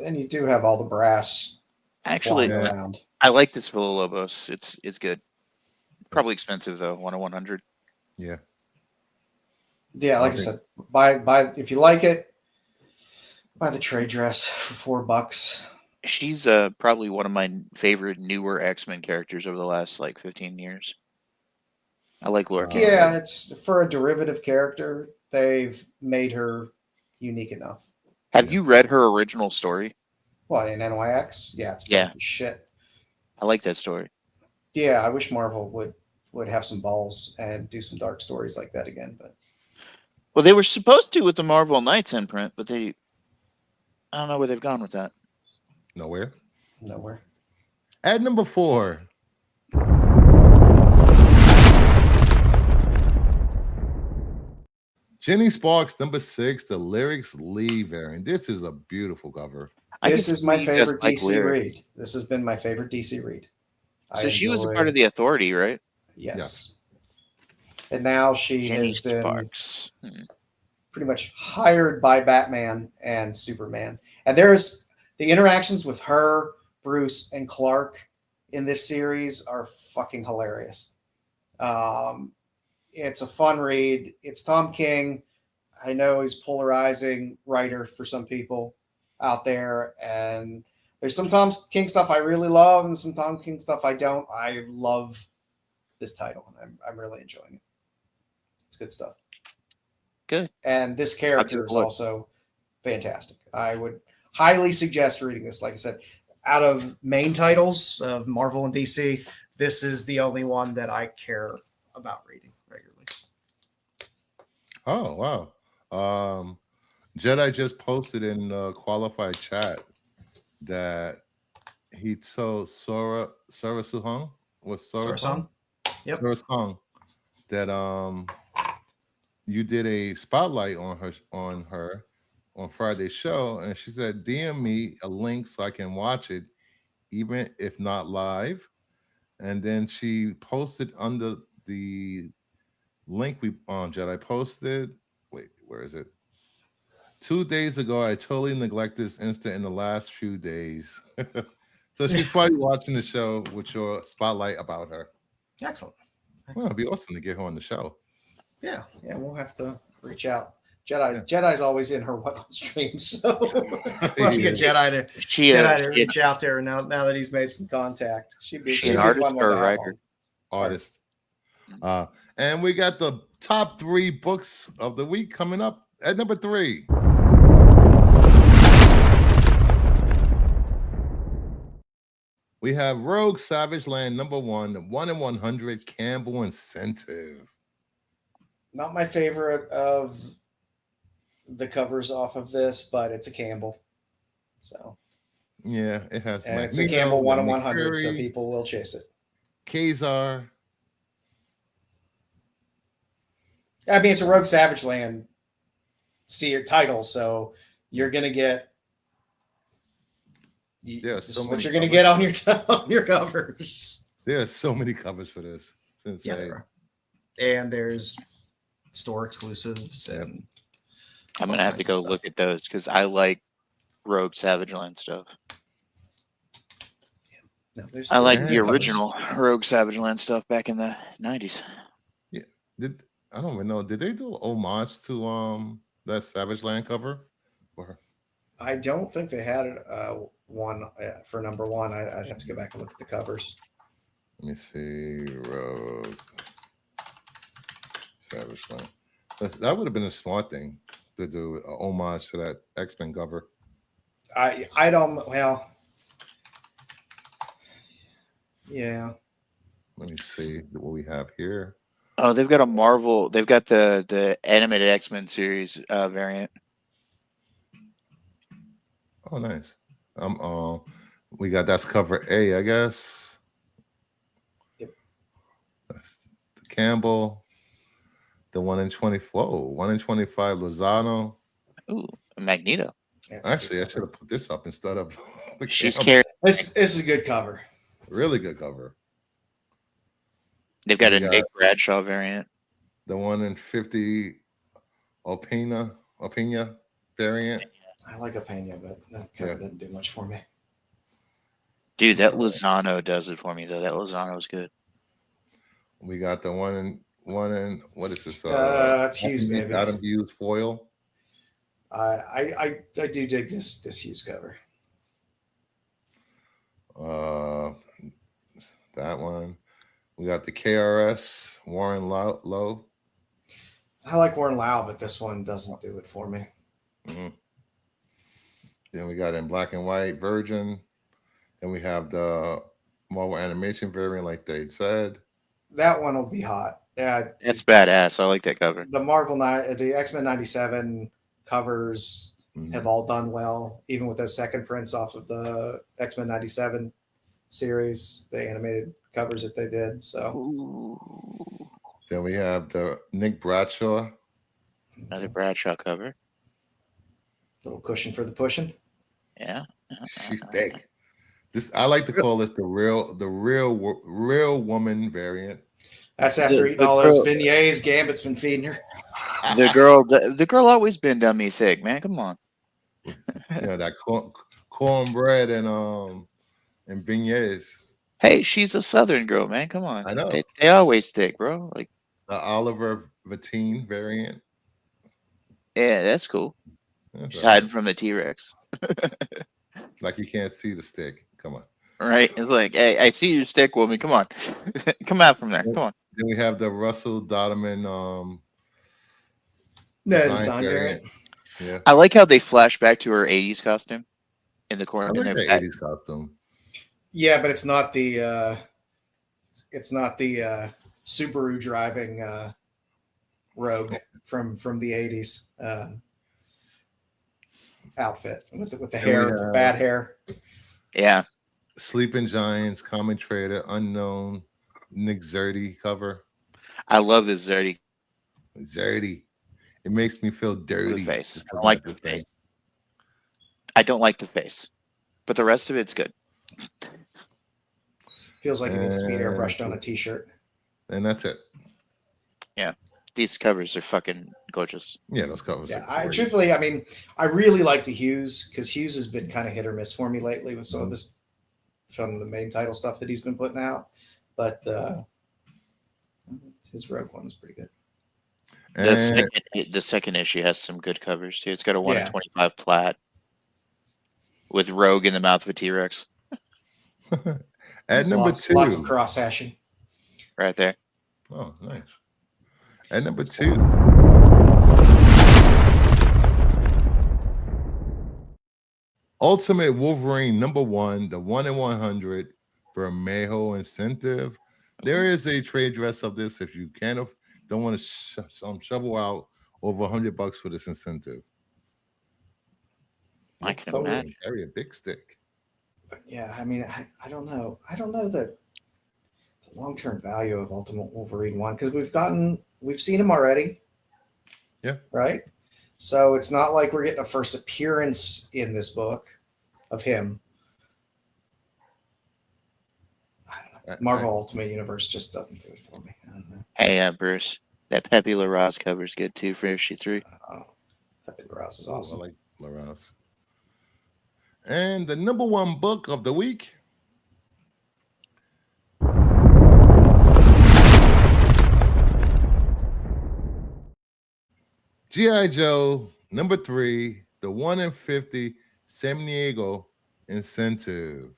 C: And you do have all the brass
B: actually
C: around.
B: I like this Villa Lobos. It's good. Probably expensive though, 1 in 100.
A: Yeah.
C: Yeah, like I said, buy if you like it, buy the trade dress for $4.
B: She's probably one of my favorite newer X-Men characters over the last 15 years. I like Laura.
C: Yeah, it's for a derivative character. They've made her unique enough.
B: Have you read her original story?
C: What, in NYX? Yeah, it's shit.
B: I like that story.
C: Yeah, I wish Marvel would have some balls and do some dark stories like that again. But
B: well, they were supposed to with the Marvel Knights imprint, but I don't know where they've gone with that.
A: Nowhere.
B: At
A: number 4. Jenny Sparks, number 6, the Lyrics Lee variant. This is a beautiful cover.
C: This is my
B: you guys
C: favorite
B: like
C: DC
B: Lyric.
C: read. This has been my favorite DC read.
B: So she was a part of the Authority, right?
C: Yes. And now she
B: Jenny
C: has been
B: Sparks.
C: pretty much hired by Batman and Superman. And there's the interactions with her, Bruce, and Clark in this series are fucking hilarious. It's a fun read. It's Tom King. I know he's a polarizing writer for some people out there, and there's some Tom King stuff I really love and some Tom King stuff I don't. I love this title, and I'm really enjoying it. It's good stuff.
B: Good.
C: And this character is also fantastic. I would highly suggest reading this. Like I said, out of main titles of Marvel and DC, this is the only one that I care about reading regularly.
A: Oh, wow. Jedi just posted in qualified chat that he told Sora Suhung was Sora Sung?
C: Yep.
A: Sora Sung that you did a spotlight on her on Friday's show, and she said DM me a link so I can watch it, even if not live. And then she posted under the link we Jedi posted. Wait, where is it? 2 days ago, I totally neglected this instant in the last few days. So she's probably watching the show with your spotlight about her.
C: Excellent.
A: Well, it'd be awesome to get her on the show.
C: Yeah, we'll have to reach out. Jedi's always in her streams, so we'll have to get Jedi to reach out there now that he's made some contact. She'd be
B: an artist
C: fun
B: or a
C: one to have
B: writer?
C: on.
A: Artist. And we got the top 3 books of the week coming up at number 3. We have Rogue Savage Land number 1, 1 in 100 Campbell Incentive.
C: Not my favorite of the covers off of this, but it's a Campbell. So
A: yeah, it has.
C: And it's a Campbell 1 in 100, so people will chase it.
A: Kazar.
C: I mean, it's a Rogue Savage Land title, so you're gonna get. This is what you're going to get on your covers.
A: There's so many covers for this.
C: And there's store exclusives, and
B: I'm gonna have to go look at those because I like Rogue Savage Land stuff.
C: No,
B: I like the original Rogue Savage Land stuff back in the 90s.
A: Yeah, I don't even know. Did they do homage to that Savage Land cover? Or
C: I don't think they had one for number 1. I'd have to go back and look at the covers.
A: Let me see. Rogue Savage Land. That would have been a smart thing to do, a homage to that X-Men cover.
C: I don't. Well, yeah.
A: Let me see what we have here.
B: Oh, they've got a Marvel. They've got the animated X-Men series variant.
A: Oh, nice. We got that's cover A, I guess.
C: Yep.
A: That's the Campbell. The 1 in 24. Whoa, 1 in 25 Lozano.
B: Ooh, Magneto.
A: Actually, I should have put this up instead of the
B: She's
A: Campbell.
B: carrying.
C: This is a good cover.
A: Really good cover.
B: They've got a Nick Bradshaw variant.
A: The 1 in 50 Opina variant.
C: I like Opena, but that cover didn't do much for me.
B: Dude, that Lozano does it for me though. That Lozano is good.
A: We got the 1 in what is this?
C: That's Hughes, baby.
A: Adam Hughes foil.
C: I do dig this Hughes cover.
A: That one. We got the KRS Warren Lowe.
C: I like Warren Lau, but this one doesn't do it for me.
A: Mm-hmm. Then we got in black and white Virgin. Then we have the Marvel animation variant, like they said.
C: That one will be hot. Yeah,
B: that's badass. I like that cover.
C: The X-Men 97 covers have all done well, even with those second prints off of the X-Men 97 series, the animated covers that they did. So
A: then we have the Nick Bradshaw.
B: Another Bradshaw cover.
C: Little cushion for the pushing.
B: Yeah.
A: She's thick. This I like to call this the real woman variant.
C: That's after
B: The-
C: eating
B: the
C: all those
B: girl-
C: beignets Gambit's been feeding her.
B: The girl always been dummy thick, man. Come on.
A: That cornbread and beignets.
B: Hey, she's a Southern girl, man. Come on.
A: I know.
B: They always thick, bro. Like,
A: The Oliver Vatine variant.
B: yeah, that's cool.
A: That's
B: She's
A: all right.
B: hiding from the T-Rex.
A: Like you can't see the stick. Come on.
B: Right? It's like, hey, I see your stick, woman. Come on. Come out from there. Come on.
A: Then we have the Russell Dodderman
C: No,
A: design
C: design variant.
A: Yeah.
B: I like how they flash back to her 80s costume in the
A: I
B: corner.
A: like
B: in
A: the
B: the back.
A: 80s costume.
C: Yeah, but it's not the Subaru driving Rogue from the 80s outfit with the hair, the bad hair.
B: Yeah.
A: Sleeping Giants, Common Trader, Unknown, Nick Zerdy cover.
B: I love this Zerdy
A: Zerdy. It makes me feel dirty.
B: face.
A: just
B: I don't
A: looking
B: like
A: at
B: the
A: this thing.
B: face. I don't like the face. But the rest of it's good.
C: Feels like it needs to be airbrushed on a t-shirt.
A: And that's it.
B: These covers are fucking gorgeous.
A: Yeah, those covers.
C: Yeah,
A: are great.
C: truthfully, I mean, I really like the Hughes because Hughes has been kind of hit or miss for me lately with some of this from the main title stuff that he's been putting out. But his Rogue one is pretty good.
B: The second issue has some good covers too. It's got a 1 in 25 plat with Rogue in the mouth of a T-Rex
A: At number two.
C: Lots of cross hashing.
B: right there.
A: Oh, nice. At number two. Ultimate Wolverine #1, the 1 in 100 Bermejo incentive. There is a trade dress of this if you don't want to shovel out over $100 for this incentive.
B: I can
C: Totally.
B: imagine.
A: Carry a big stick.
C: But yeah, I mean, I don't know. I don't know the long-term value of Ultimate Wolverine 1 because we've seen him already.
A: Yeah.
C: Right? So it's not like we're getting a first appearance in this book of him. I don't know. Marvel Ultimate Universe just doesn't do it for me. I don't know.
B: Hey, Bruce, that Pepe Larraz cover is good too for issue 3.
C: Pepe Larraz is
A: I
C: awesome.
A: like Laraz. And the #1 book of the week. G.I. Joe #3, the 1 in 50 San Diego incentive.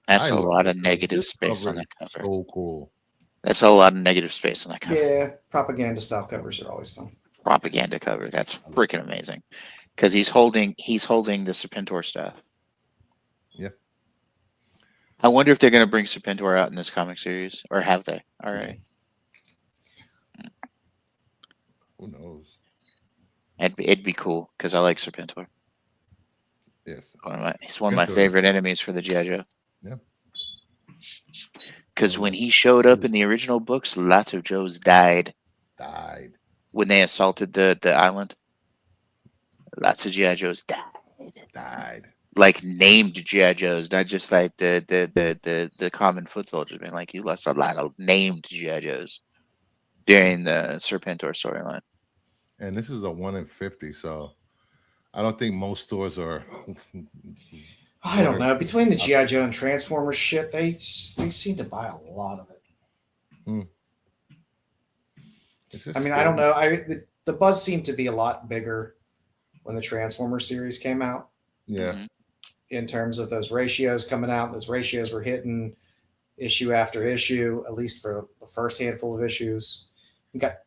B: That's
A: I
B: a
A: love
B: lot
A: this
B: of
A: cover.
B: negative
A: This
B: space on
A: cover
B: that
A: is
B: cover.
A: So cool.
B: That's a lot of negative space on that cover.
C: Yeah, propaganda style covers are always fun.
B: Propaganda cover. That's freaking amazing. Because he's holding the Serpentor staff.
A: Yeah.
B: I wonder if they're going to bring Serpentor out in this comic series, or have they already?
A: Who knows?
B: It'd be cool because I like Serpentor.
A: Yes.
B: He's one of my
A: Serpentor.
B: favorite enemies for the G.I. Joe.
A: Yeah.
B: Because when he showed up in the original books, lots of Joes died
A: Died.
B: when they assaulted the island. Lots of G.I. Joes
A: Died.
B: like named G.I. Joes, not just like the common foot soldiers. Man, like you lost a lot of named G.I. Joes during the Serpentor storyline.
A: And this is a 1 in 50, so I don't think most stores are.
C: I don't know. Between the G.I. Joe and Transformers shit, they seem to buy a lot of it. I mean, I don't know. The buzz seemed to be a lot bigger when the Transformers series came out.
A: Yeah.
B: Mm-hmm.
C: In terms of those ratios coming out, those ratios were hitting issue after issue, at least for the first handful of issues. We got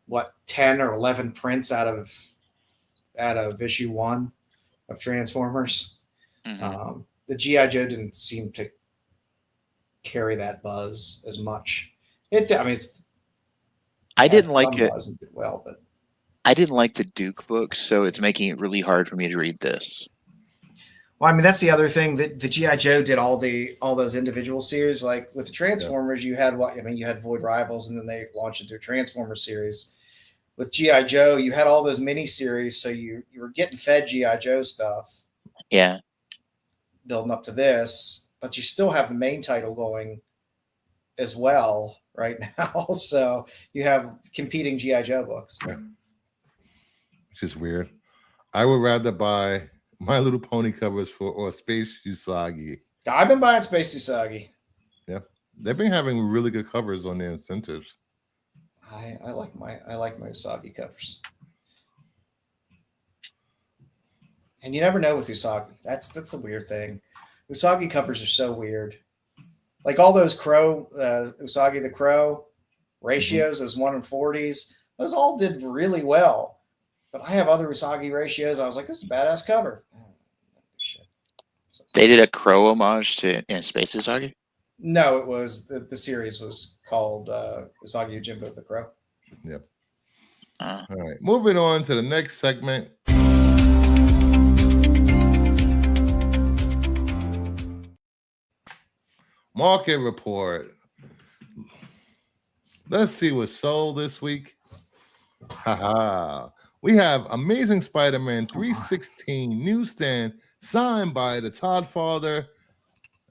C: 10 or 11 prints out of issue 1 of Transformers.
B: Mm-hmm.
C: The G.I. Joe didn't seem to carry that buzz as much. I
B: didn't like it.
C: Buzz and did well, but
B: I didn't like the Duke books, so it's making it really hard for me to read this.
D: Well, I mean, that's the other thing that the G.I. Joe did all those individual series. Like with the Transformers, you had you had Void Rivals, and then they launched into a Transformers series.
C: with GI Joe, you had all those miniseries, so you were getting fed GI Joe stuff.
B: Yeah.
C: Building up to this, but you still have the main title going as well right now. So you have competing GI Joe books.
A: Yeah. Which is weird. I would rather buy My Little Pony covers or Space Usagi.
C: I've been buying Space Usagi.
A: Yeah, they've been having really good covers on their incentives.
C: I like my Usagi covers. And you never know with Usagi. That's the weird thing. Usagi covers are so weird. Like all those Crow, Usagi the Crow ratios, those 1/40s, those all did really well. But I have other Usagi ratios. I was like, this is a badass cover. Shit. So,
B: They did a Crow homage to Space Usagi.
C: no, it was the series was called Usagi Yojimbo the Crow.
A: Yep. All right, moving on to the next segment. Market report. Let's see what sold this week. Haha. We have Amazing Spider-Man 316 newsstand signed by the Todd Father.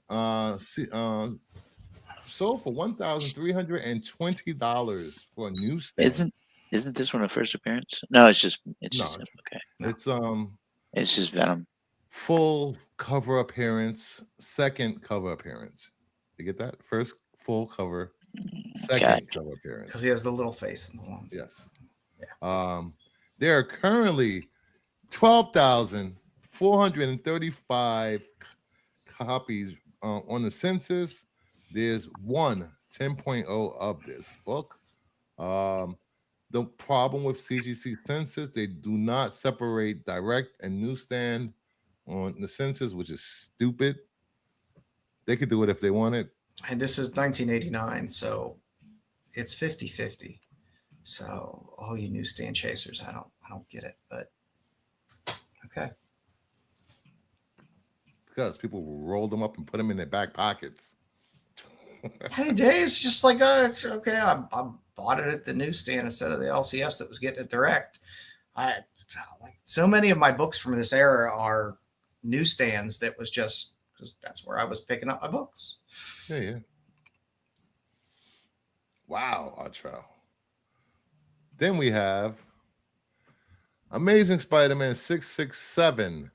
A: Sold for $1,320 for a newsstand.
B: Isn't this one a first appearance? No, it's just okay.
A: It's
B: It's just Venom.
A: Full cover appearance, second cover appearance. You get that? First full cover, second cover appearance.
D: Because he has the little face in the one.
A: Yes.
D: Yeah.
A: There are currently 12,435 copies on the census. There's 10.0 of this book. The problem with CGC census, they do not separate direct and newsstand on the census, which is stupid. They could do it if they wanted.
D: And this is 1989, so it's 50-50. So, all you newsstand chasers, I don't get it, but okay.
A: Because people will roll them up and put them in their back pockets.
D: Hey, Dave, it's just like, it's okay. I bought it at the newsstand instead of the LCS that was getting it direct. Like so many of my books from this era are newsstands that was just because that's where I was picking up my books.
A: Yeah. Wow, Artrell. Then we have Amazing Spider-Man 667.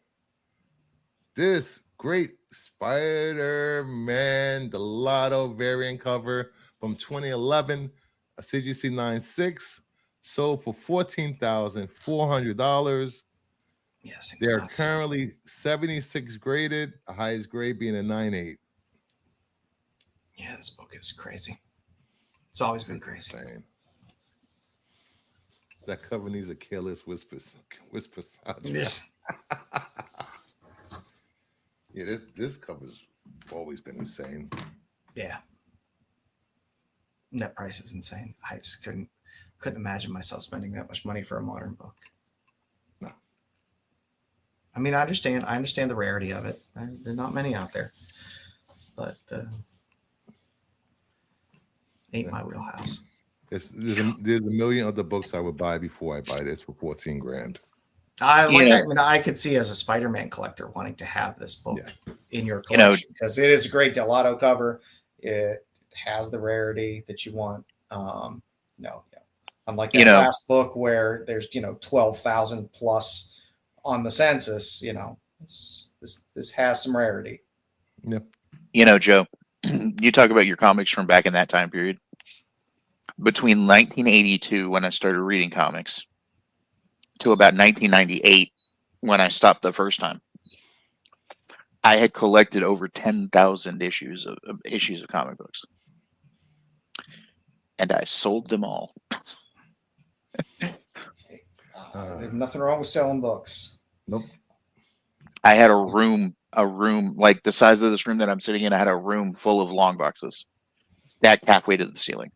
A: This great Spider-Man Delato variant cover from 2011, a CGC 96, sold for $14,400.
D: Yes,
A: they're currently 76 graded, the highest grade being a 9.8.
D: Yeah, this book is crazy. It's always been crazy.
A: Insane. That cover needs a careless whisper sound.
D: Yes.
A: Yeah, this cover's always been insane.
D: Yeah. That price is insane. I just couldn't imagine myself spending that much money for a modern book.
A: No.
D: I mean, I understand the rarity of it. There are not many out there, but ain't my wheelhouse.
A: There's a million other books I would buy before I buy this for $14,000.
D: I could see as a Spider-Man collector wanting to have this book in your collection because it is a great Delato cover. It has the rarity that you want. Unlike that last book where there's 12,000 plus on the census. This has some rarity.
A: Yep.
B: Joe, you talk about your comics from back in that time period. Between 1982, when I started reading comics, to about 1998, when I stopped the first time, I had collected over 10,000 issues of comic books, and I sold them all.
C: There's nothing wrong with selling books.
A: Nope.
B: I had a room like the size of this room that I'm sitting in. I had a room full of long boxes, stacked halfway to the ceiling.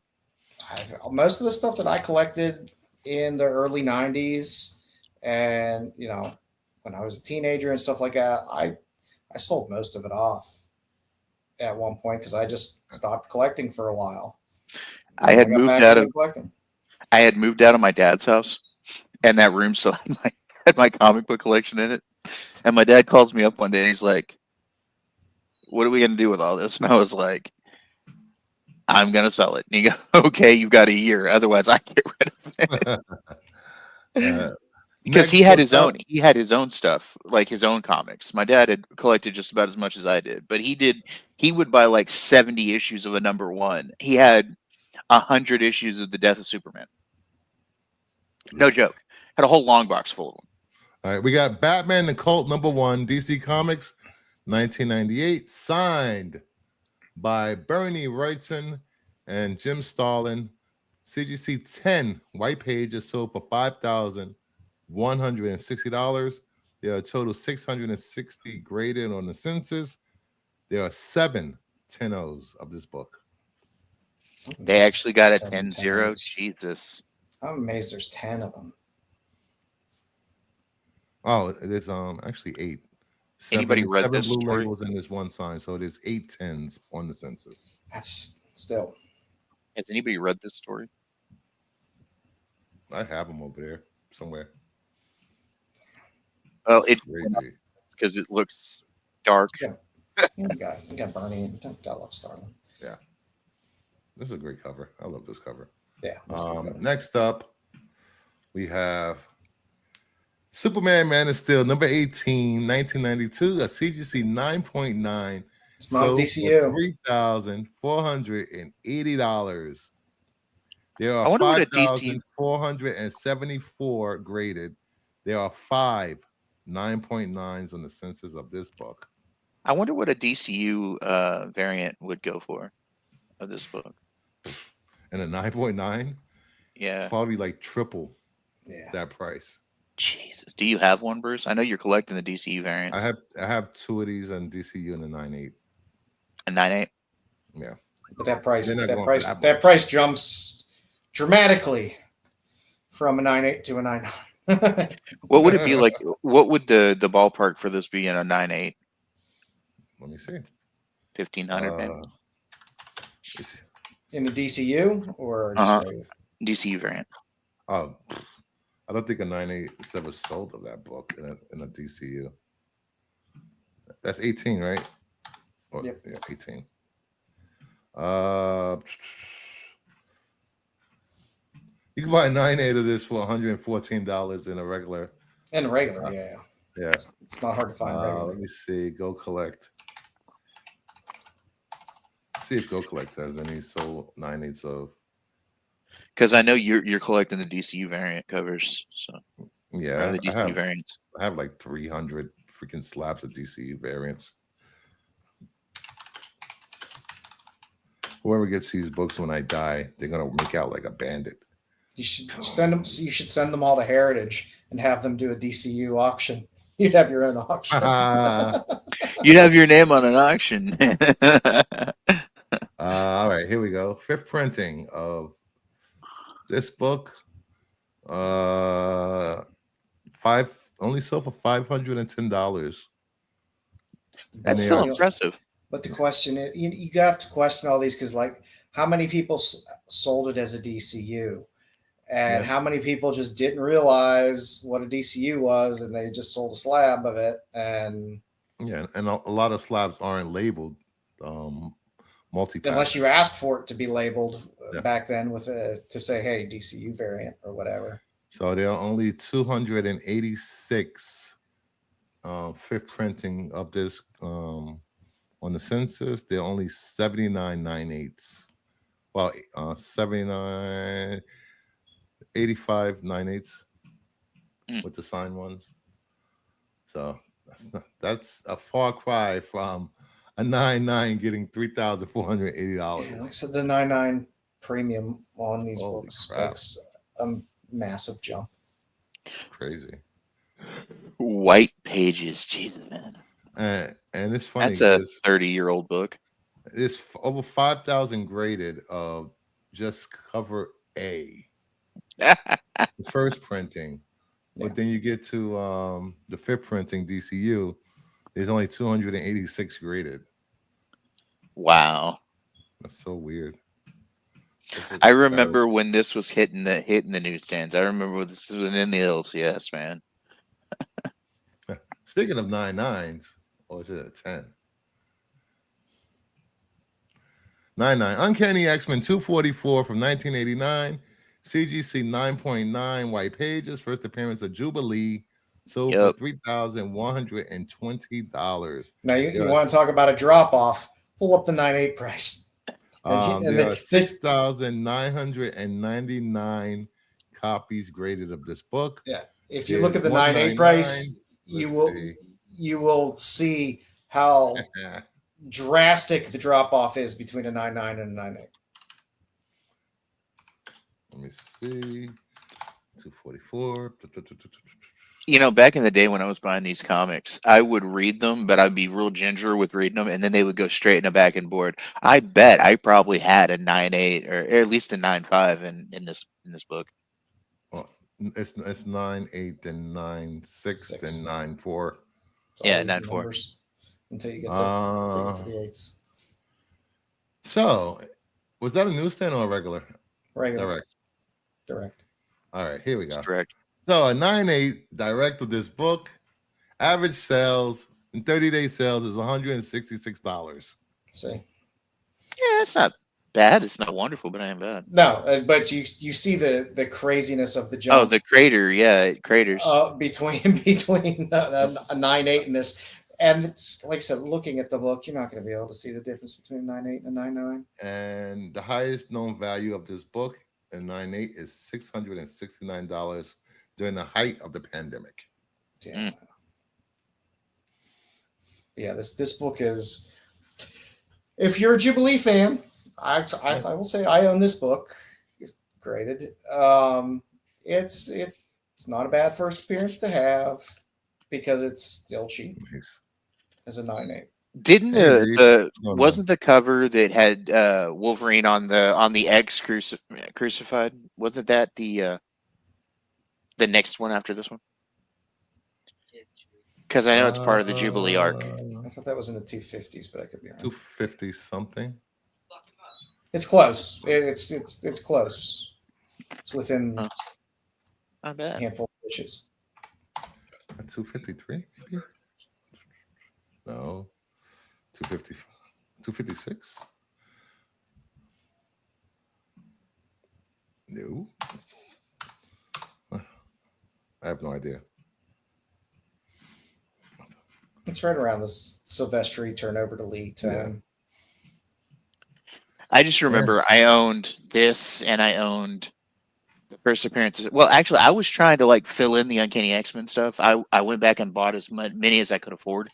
C: Most of the stuff that I collected in the early 90s and when I was a teenager and stuff like that, I sold most of it off at one point because I just stopped collecting for a while.
B: I had moved out of I had moved out of my dad's house, and that room still had my comic book collection in it. And my dad calls me up one day. He's like, "What are we gonna do with all this?" And I was like, "I'm gonna sell it." And he goes, "Okay, you've got a year. Otherwise, I get rid of it." Because
A: Next
B: he had
A: book up.
B: he had his own stuff, like his own comics. My dad had collected just about as much as I did, but he would buy like 70 issues of a #1. He had 100 issues of the Death of Superman. No joke. Had a whole long box full of them.
A: All right, we got Batman the Cult #1, DC Comics, 1998, signed by Bernie Wrightson and Jim Starlin. CGC 10 white pages sold for $5,160. There are a total 660 graded on the census. There are 7 10-0s of this book.
B: They actually got a
C: 7
B: 10-0.
C: 10s.
B: Jesus.
C: I'm amazed there's 10 of them.
A: Oh, there's actually 8.
B: Anybody read
A: 7
B: this
A: blue
B: story?
A: labels in this one sign, so there's 8 10s on the census.
C: That's still.
B: Has anybody read this story?
A: I have them over there somewhere.
B: Well, it's
A: Crazy.
B: because it looks dark.
C: Yeah. You got Bernie and I love Starlin.
A: This is a great cover. I love this cover.
C: Yeah. that's a good cover.
A: Next up, we have Superman Man of Steel, number 18, 1992, a CGC 9.9.
C: It's not
A: sold for
C: DCU.
A: $3,480. There
B: I
A: are
B: wonder what a DC
A: 5,474 graded. There are 5 9.9s on the census of this book.
B: I wonder what a DCU variant would go for of this book.
A: And a 9.9,
B: Yeah.
A: probably like triple
C: Yeah.
A: that price.
B: Jesus. Do you have one, Bruce? I know you're collecting the DCU variants.
A: I have 2 of these on DCU and a 9.8.
B: A 9.8.
A: Yeah.
C: But that price
A: They're not
C: that
A: going
C: price
A: for that
C: that
A: much.
C: price jumps dramatically from a 9.8 to a 9.9.
B: What would it be like? What would the ballpark for this be in a 9.8?
A: Let me see.
B: 1,500 maybe?
A: It's-
C: In the DCU or just
B: Uh-huh.
C: regular?
B: DCU variant.
A: Oh, I don't think a 9.8 is ever sold of that book in a DCU. That's 18, right? Or,
C: Yep.
A: Yeah, 18. You can buy a 9.8 of this for $114 in a regular.
C: In the regular, yeah.
A: Yeah.
C: It's not hard to find regular.
A: Let me see. Go Collect. See if Go Collect has any sold 9.8s of.
B: Because I know you're collecting the DCU variant covers. So
A: Yeah,
B: or the DCU variants.
A: I have like 300 freaking slabs of DCU variants. Whoever gets these books when I die, they're gonna make out like a bandit.
C: You should send them. You should send them all to Heritage and have them do a DCU auction. You'd have your own auction.
B: You'd have your name on an auction.
A: All right, here we go. 5th printing of this book. Only sold for $510.
B: That's
A: they
B: still
A: are-
B: impressive.
C: But the question is, you have to question all these because, like, how many people sold it as a DCU, and
A: Yeah.
C: how many people just didn't realize what a DCU was, and they just sold a slab of it. And
A: Yeah, and a lot of slabs aren't labeled multi-pack.
C: unless you asked for it to be labeled
A: Yeah.
C: back then with to say, "Hey, DCU variant" or whatever.
A: So there are only 286 5th printing of this on the census. There are only 79 9.8s. Well, 79, 85 9.8s with the signed ones. So that's a far cry from a 9.9 getting $3,480.
C: Yeah, like I said, the 9.9 premium on these
A: Holy
C: books
A: crap.
C: makes a massive jump.
A: Crazy.
B: White pages. Jesus, man.
A: And it's funny.
B: That's a
A: 'cause
B: 30-year-old book.
A: it's over 5,000 graded of just cover A, the first printing.
C: Yeah.
A: But then you get to the 5th printing DCU, there's only 286 graded.
B: Wow.
A: That's so weird.
B: I remember when this was hitting the newsstands. I remember when this was in the LCS, man.
A: Speaking of 9.9s, or is it a 10? 9.9. Uncanny X-Men 244 from 1989. CGC 9.9. White Pages. First appearance of Jubilee. Sold for $3,120.
C: Now you want to talk about a drop off? Pull up the 9.8 price.
A: There are 6,999 copies graded of this book.
C: Yeah, if you look at the 9.8 price, you will see how drastic the drop off is between a 9.9 and a 9.8.
A: Let me see. 244.
B: Back in the day when I was buying these comics, I would read them, but I'd be real ginger with reading them, and then they would go straight in the back and board. I bet I probably had a 9.8 or at least a 9.5 in this book.
A: Well, it's 9.8, then 9.6, then 9.4.
B: Yeah, 9.4.
C: Until you get to the eights.
A: So, was that a newsstand or a regular?
C: Regular. Direct.
A: All right, here we go.
B: That's correct.
A: So a 9.8 direct of this book, average sales in 30-day sales is $166.
C: See,
B: yeah, it's not bad. It's not wonderful, but it ain't bad.
C: No, but you see the craziness of the jump.
B: Oh, the crater, yeah, it craters.
C: Between a 9.8 and this, and like I said, looking at the book, you're not going to be able to see the difference between a 9.8 and a 9.9.
A: And the highest known value of this book in 9.8 is $669 during the height of the pandemic.
C: Yeah. Yeah, this book is, if you're a Jubilee fan, I will say I own this book. It's graded. It's not a bad first appearance to have because it's still cheap as a 9.8.
B: Didn't wasn't the cover that had Wolverine on the X crucified? Wasn't that the next one after this one? Because I know it's part of the Jubilee arc.
C: I thought that was in the 250s, but I could be wrong.
A: 250 something.
C: It's close. It's close. It's within
B: Not bad.
C: a handful of issues.
A: 253? No. 255. 256? No. I have no idea.
C: It's right around this Silvestri turnover to Lee time.
B: I just remember I owned this and I owned the first appearances. Well, actually, I was trying to fill in the Uncanny X-Men stuff. I went back and bought as many as I could afford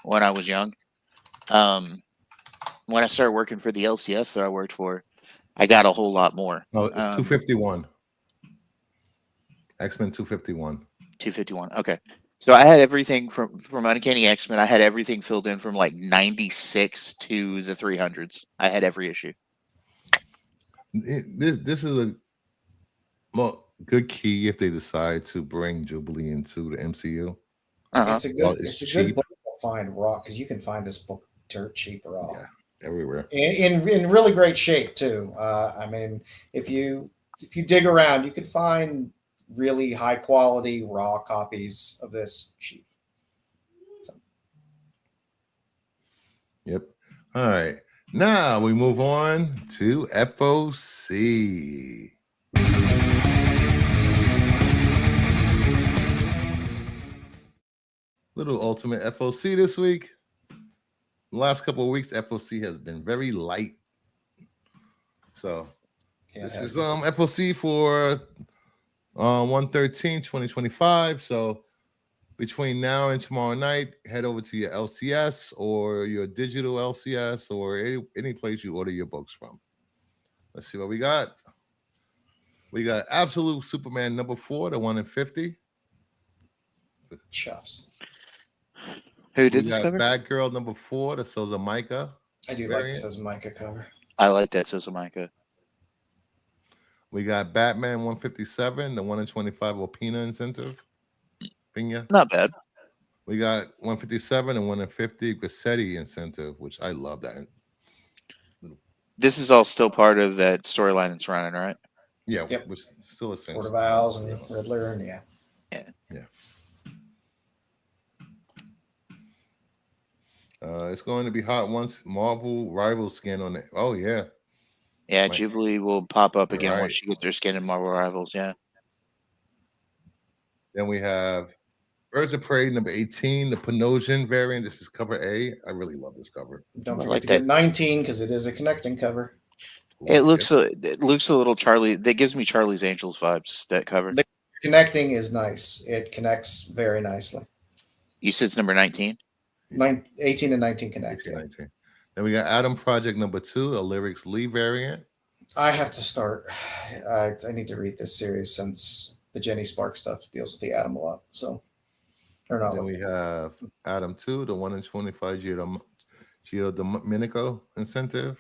B: when I was young. When I started working for the LCS that I worked for, I got a whole lot more.
A: Oh, it's 251. X-Men 251.
B: 251. Okay. So I had everything from Uncanny X-Men. I had everything filled in from 96 to the 300s. I had every issue.
A: This is a good key if they decide to bring Jubilee into the MCU.
C: It's a good book to find raw because you can find this book dirt cheap raw.
A: Yeah, everywhere.
C: In really great shape too. I mean, if you dig around, you can find really high quality raw copies of this cheap. So.
A: Yep. All right. Now we move on to FOC. Little ultimate FOC this week. The last couple of weeks, FOC has been very light. So this is FOC for 1/13/2025. So between now and tomorrow night, head over to your LCS or your digital LCS or any place you order your books from. Let's see what we got. We got Absolute Superman #4, the 1 in 50.
C: Chuffs.
B: Who did this
A: got
B: cover?
A: Batgirl #4, the Souza Micah.
C: I do like the Souza Micah cover.
B: I like that Souza Micah.
A: We got Batman 157, the 1 in 25 Opina incentive. Pina.
B: Not bad.
A: We got 157 and 1 in 50 Grissetti incentive, which I love that.
B: This is all still part of that storyline that's running, right?
A: Yeah,
C: Yep.
A: which still a thing.
C: Court of Owls and Riddler, and yeah.
A: It's going to be hot once Marvel rival skin on it. Oh yeah,
B: Yeah,
A: Might-
B: Jubilee will pop up again
A: Right.
B: once she gets their skin in Marvel Rivals. Yeah.
A: Then we have Birds of Prey number 18, the Panosian variant. This is cover A. I really love this cover.
C: Don't
B: I
C: forget
B: like
C: to
B: that.
C: get 19 because it is a connecting cover.
B: It looks a little Charlie. That gives me Charlie's Angels vibes. That cover.
C: The connecting is nice. It connects very nicely.
B: You said it's number 19.
C: 18 and 19 connect. Yeah.
A: 19. Then we got Adam Project number 2, a Lyrics Lee variant.
C: I have to start. I need to read this series since the Jenny Spark stuff deals with the Atom a lot. So, or not.
A: Then we have Adam 2, the 1 in 25 Giro Domenico incentive.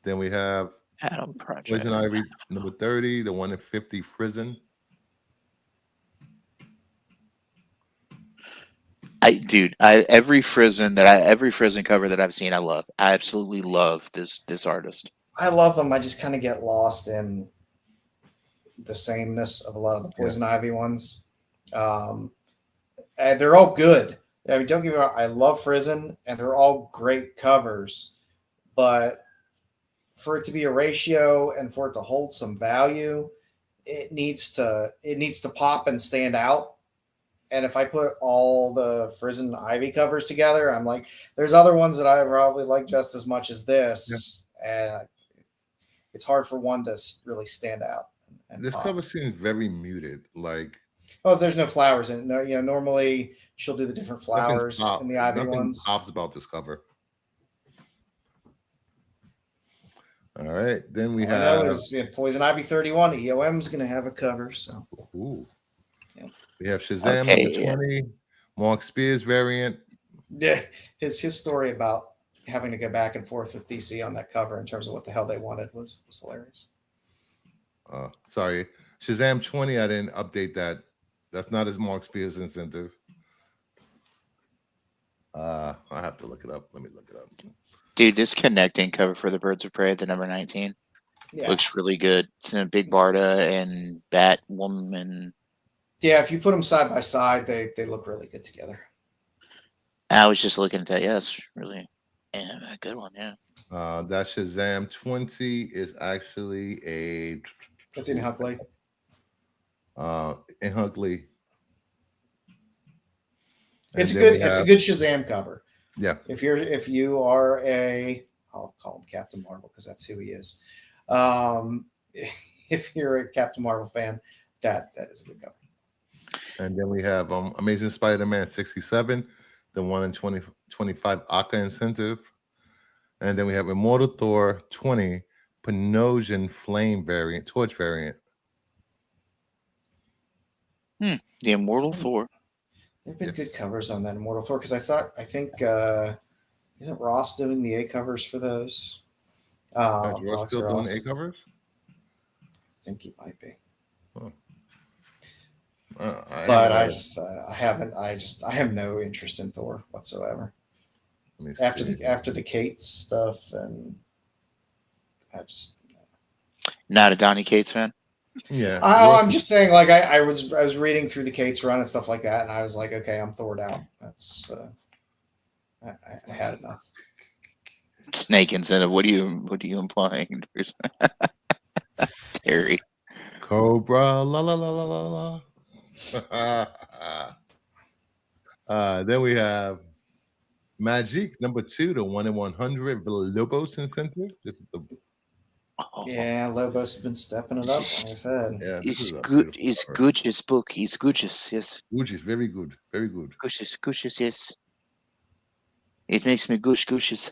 A: Then we have
B: Adam Project.
A: Poison Ivy number 30, the 1 in 50 Frizen.
B: Every Frizen cover that I've seen, I love. I absolutely love this artist.
C: I love them. I just kind of get lost in the sameness of a lot of the Poison Ivy ones. And they're all good. I mean, don't get me wrong. I love Frizen, and they're all great covers. But for it to be a ratio and for it to hold some value, it needs to pop and stand out. And if I put all the Frizen Ivy covers together, I'm like, there's other ones that I probably like just as much as this, and it's hard for one to really stand out. And
A: This
C: pop.
A: cover seems very muted. Like,
C: oh, there's no flowers in it. No, normally she'll do the different flowers in the Ivy
A: nothing
C: ones.
A: pops about this cover. All right, then we
C: All I know
A: have
C: is Poison Ivy 31. EOM's going to have a cover. So
A: ooh.
C: Yeah.
A: We have Shazam
B: Okay,
A: number 20, Mark Spears variant.
C: yeah, his story about having to go back and forth with DC on that cover in terms of what the hell they wanted was hilarious.
A: Sorry, Shazam 20. I didn't update that. That's not his Mark Spears incentive. I have to look it up. Let me look it up.
B: Dude, this connecting cover for the Birds of Prey, the number 19,
C: Yeah.
B: looks really good. It's in Big Barda and Batwoman.
C: Yeah, if you put them side by side, they look really good together.
B: I was just looking at that. Yeah, it's really a good one. Yeah.
A: That Shazam 20 is actually a.
C: It's in Huckley.
A: In Huckley.
C: It's a good Shazam cover.
A: Yeah.
C: If you are I'll call him Captain Marvel because that's who he is. If you're a Captain Marvel fan, that is a good cover.
A: And then we have Amazing Spider-Man 67, the 1 in 25 Aka incentive. And then we have Immortal Thor 20, Panosian Flame variant, Torch variant.
B: The Immortal Thor.
C: They've been good covers on that Immortal Thor because I think isn't Ross doing the A covers for those?
A: Ross still doing A covers?
C: I think he might be.
A: Huh.
C: I have no interest in Thor whatsoever. After the Cates stuff, and I just
B: Not a Donny Cates fan.
A: Yeah.
C: I'm just saying, like I was reading through the Cates run and stuff like that, and I was like, okay, I'm Thored out. That's I had enough.
B: Snake incentive. What are you implying? Scary.
A: Cobra, la la la la la la. Then we have Magic number 2, the 1 in 100 Villalobos incentive. This is the
C: Yeah, Lobos has been stepping it up. Like I said,
A: yeah.
B: It's good. It's gorgeous book. It's gorgeous. Yes.
A: Gucci's very good. Very good.
B: Gorgeous. Yes. It makes me gushes.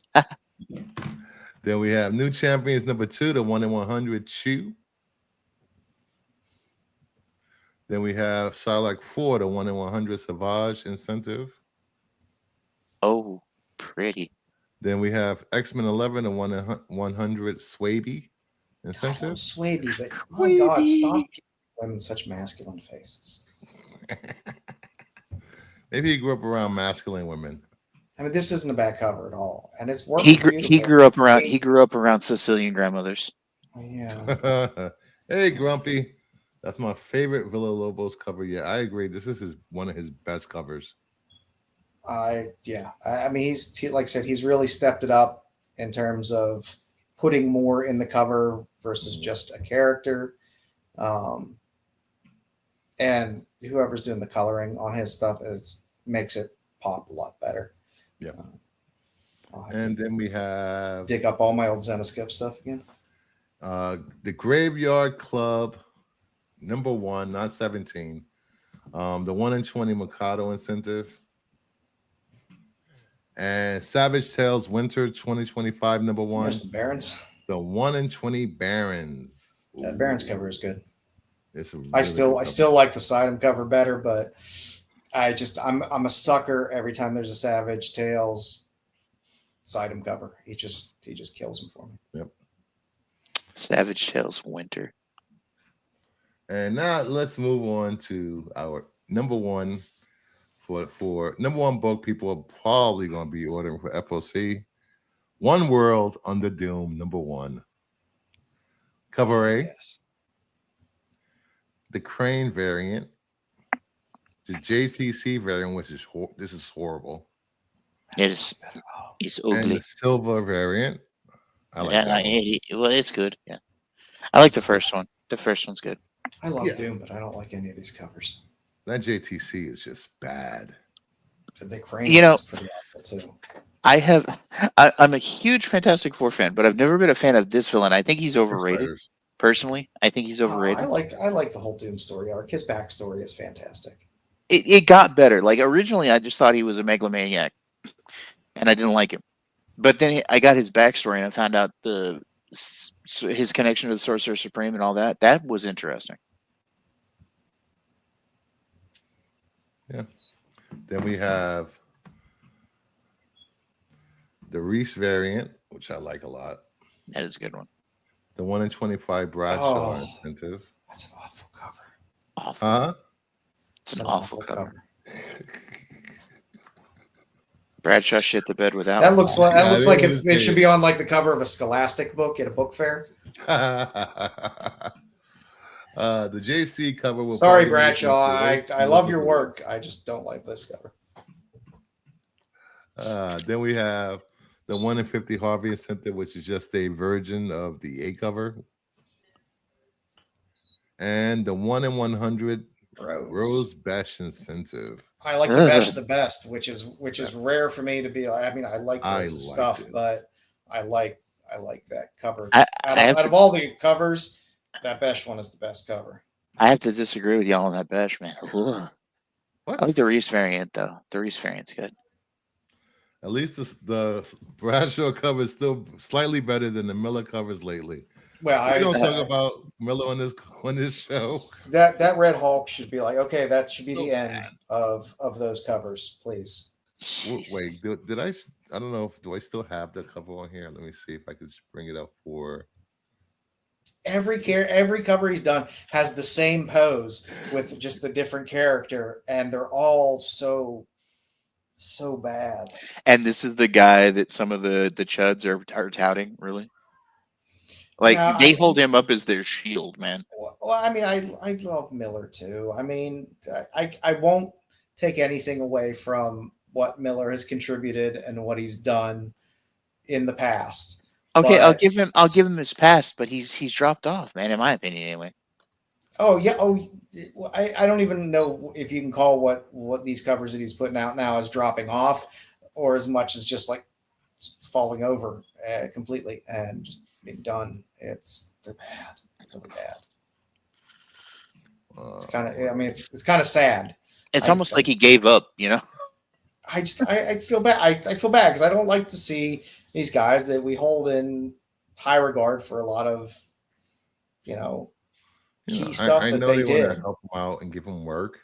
A: Then we have New Champions number 2, the 1 in 100 Chew. Then we have Psylocke 4, the 1 in 100 Savage incentive.
B: Oh, pretty.
A: Then we have X-Men 11, the 1 in 100 Swaby
C: I
A: incentive.
C: love Swaby, but my God, stop giving women such masculine faces.
A: Maybe he grew up around masculine women.
C: I mean, this isn't a bad cover at all, and it's work
B: He
C: is beautiful.
B: he grew up around Sicilian grandmothers.
C: Yeah,
A: Hey, Grumpy. That's my favorite Villa Lobos cover yet. I agree. This is one of his best covers.
C: I mean, like I said, he's really stepped it up in terms of putting more in the cover versus just a character. And whoever's doing the coloring on his stuff makes it pop a lot better.
A: Yeah.
C: I'll have
A: And
C: to
A: then we have
C: dig up all my old Zenoscope stuff again.
A: the Graveyard Club, #1, not 17. The 1 in 20 Mikado incentive. And Savage Tales Winter 2025 #1.
C: There's the Barons.
A: The 1 in 20 Barons.
C: That Barons cover is good.
A: It's a really
C: I
A: good
C: still like the Sidem cover better, but I'm a sucker every time there's a Savage Tales Sidem cover. He just kills them for me.
A: Yep.
B: Savage Tales Winter.
A: And now let's move on to our #1 for #1 book people are probably going to be ordering for FOC. One World Under Doom #1. Cover A,
C: Yes.
A: the Crane variant, the JTC variant, which is this is horrible,
B: It's
A: and
B: ugly.
A: the Silver variant. I like
B: Yeah,
A: that one.
B: well, it's good. Yeah, I like the first one. The first one's good.
C: I love
A: Yeah.
C: Doom, but I don't like any of these covers.
A: That JTC is just bad.
C: So Dick Crane
B: You know-
C: is pretty awful too.
B: I'm a huge Fantastic Four fan, but I've never been a fan of this villain. I think he's overrated.
A: Spiders.
B: Personally, I think he's overrated.
C: I like the whole Doom story arc. His backstory is fantastic.
B: It got better. Like originally, I just thought he was a megalomaniac, and I didn't like him. But then I got his backstory, and I found out his connection to the Sorcerer Supreme and all that. That was interesting.
A: Then we have the Reese variant, which I like a lot.
B: That is a good one.
A: The 1 in 25 Bradshaw
C: Oh.
A: incentive.
C: That's an awful cover.
B: Awful.
A: Huh?
B: It's an awful cover. Bradshaw shit the bed without.
C: That looks like
A: Yeah, it
C: it should be on like the cover of a Scholastic book at a book fair.
A: The JC cover will
C: Sorry,
A: probably be
C: Bradshaw.
A: the
C: I love your work. I just don't like this cover.
A: Then we have the 1 in 50 Harvey incentive, which is just a version of the A cover. And the 1 in 100 Rose Bash incentive.
C: I like to bash the best, which is rare for me to be. I mean, I like Rose's stuff, but I like that cover. Out of all the covers, that Besh one is the best cover.
B: I have to disagree with y'all on that Besh, man. Ugh.
A: What?
B: I like the Reese variant though. The Reese variant's good.
A: At least the Bradshaw cover is still slightly better than the Miller covers lately.
C: Well,
A: We don't talk about Miller on this show.
C: that Red Hulk should be like, okay, that should be
A: So
C: the end
A: bad.
C: of those covers, please.
A: Wait, did I? I don't know. Do I still have the cover on here? Let me see if I could just bring it up for.
C: Every cover he's done has the same pose with just a different character, and they're all so bad.
B: And this is the guy that some of the chuds are touting, really. Like
C: Yeah,
B: they hold him up as their shield, man.
C: Well, I mean, I love Miller too. I mean, I won't take anything away from what Miller has contributed and what he's done in the past.
B: Okay,
C: But-
B: I'll give him his past, but he's dropped off, man. In my opinion, anyway.
C: Oh yeah. I don't even know if you can call what these covers that he's putting out now as dropping off, or as much as just like falling over completely and just being done. They're bad, really bad. It's kind of. I mean, it's kind of sad.
B: It's almost like he gave up, you know.
C: I feel bad. I feel bad because I don't like to see these guys that we hold in high regard for a lot of, key stuff
A: I
C: that
A: know
C: they
A: want
C: did.
A: to help them out and give them work,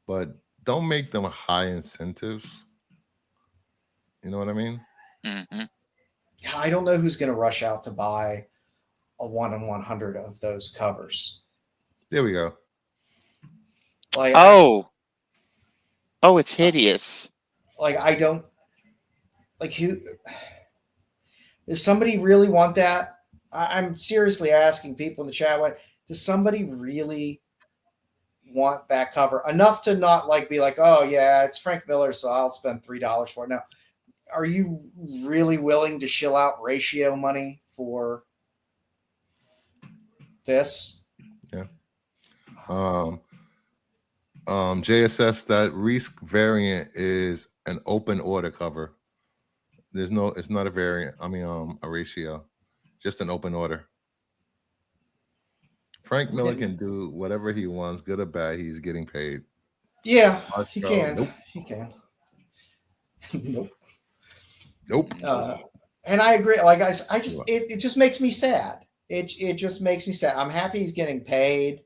A: but don't make them high incentives. You know what I mean?
B: Mm-hmm.
C: I don't know who's going to rush out to buy a 1 in 100 of those covers.
A: There we go.
C: Like,
B: Oh, it's hideous.
C: like I don't like who does somebody really want that? I'm seriously asking people in the chat, what does somebody really want that cover enough to not like be like, oh yeah, it's Frank Miller, so I'll spend $3 for it. Now, are you really willing to shill out ratio money for this?
A: Yeah. JSS, that Reese variant is an open order cover. It's not a variant. I mean, a ratio, just an open order. Frank Miller can do whatever he wants, good or bad. He's getting paid.
C: Yeah,
A: Our
C: he
A: show,
C: can.
A: nope.
C: He can. Nope.
A: Nope.
C: And I agree. Like I just it just makes me sad. It just makes me sad. I'm happy he's getting paid,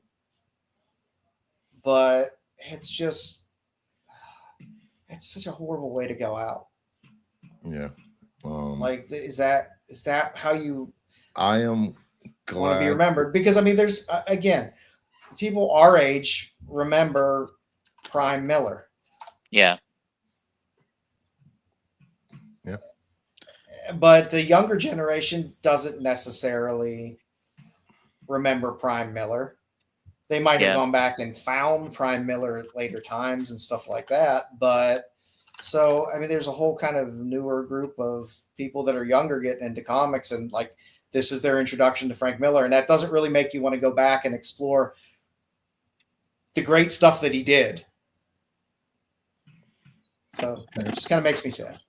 C: but it's such a horrible way to go out.
A: Yeah.
C: Like is that how you
A: I am
C: want to be
A: glad.
C: remembered? Because I mean, there's again, people our age remember Prime Miller.
B: Yeah.
A: Yeah.
C: But the younger generation doesn't necessarily remember Prime Miller. They might have gone back and found Prime Miller at later times and stuff like that. But so, I mean, there's a whole kind of newer group of people that are younger getting into comics, and like this is their introduction to Frank Miller. And that doesn't really make you want to go back and explore the great stuff that he did. So it just kind of makes me sad.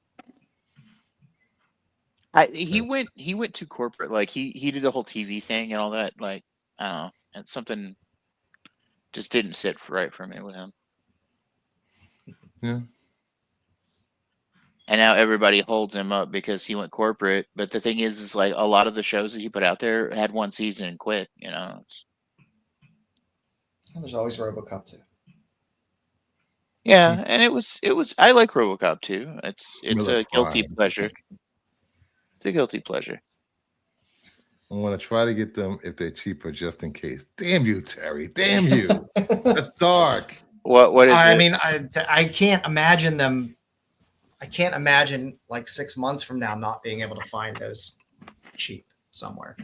B: He went too corporate. Like he did the whole TV thing and all that. Like, I don't know. And something just didn't sit right for me with him.
A: Yeah.
B: And now everybody holds him up because he went corporate. But the thing is like a lot of the shows that he put out there had one season and quit. You know,
C: Well, there's always RoboCop too.
B: Yeah, and it was. I like RoboCop too. It's
A: Miller's
B: a guilty
A: fine.
B: pleasure. It's a guilty pleasure.
A: I want to try to get them if they're cheaper, just in case. Damn you, Terry! Damn you! That's dark.
B: What is it?
D: I mean, I can't imagine them. I can't imagine like 6 months from now not being able to find those cheap somewhere.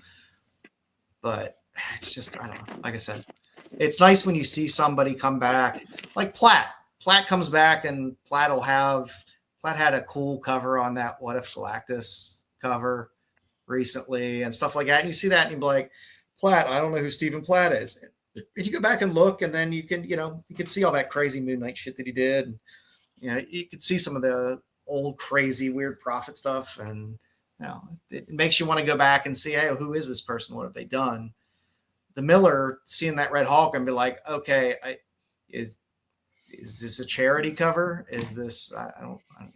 D: But it's just, I don't know. Like I said, it's nice when you see somebody come back, like Platt. Platt comes back, and Platt had a cool cover on that What If Galactus cover recently and stuff like that. And you see that and you're like, Platt, I don't know who Stephen Platt is. And you go back and look, and then you can see all that crazy Moon Knight shit that he did. And, you could see some of the old crazy weird Prophet stuff. And, it makes you want to go back and see, hey, who is this person? What have they done? The Miller, seeing that Red Hulk and be like, okay, is this a charity cover? Is this, I don't know.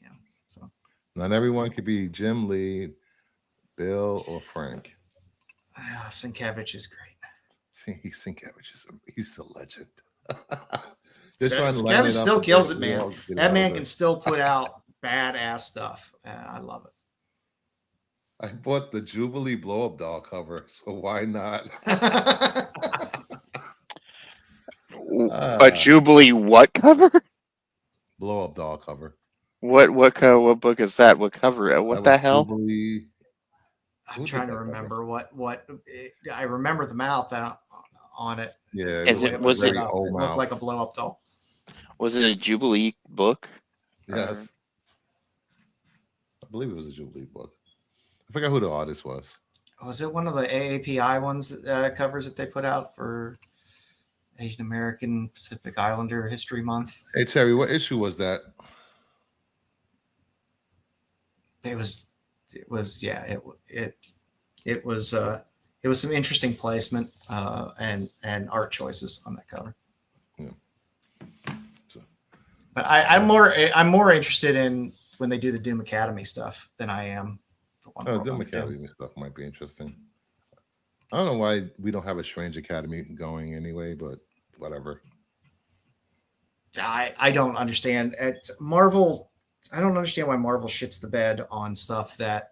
D: So
A: not everyone could be Jim Lee, Bill, or Frank.
D: Sienkiewicz is great.
A: Sienkiewicz he's a legend.
D: Sienkiewicz still kills it, man. That man can still put out badass stuff. I love it.
A: I bought the Jubilee blow-up doll cover, so why not?
B: A Jubilee what cover?
A: Blow-up doll cover.
B: What book is that? What cover? What the hell?
A: Jubilee.
D: I'm trying to remember what I remember the mouth on it.
A: Yeah,
B: it looked
D: like a blow-up doll.
B: Was it a Jubilee book?
A: Yes. I believe it was a Jubilee book. I forgot who the artist was.
D: Was it one of the AAPI ones covers that they put out for Asian American Pacific Islander History Month?
A: Hey Terry, what issue was that?
D: It was some interesting placement and art choices on that cover.
A: Yeah.
D: But I'm more interested in when they do the Doom Academy stuff than I am.
A: Doom Academy stuff might be interesting. I don't know why we don't have a Strange Academy going anyway, but whatever.
D: I don't understand. At Marvel, I don't understand why Marvel shits the bed on stuff that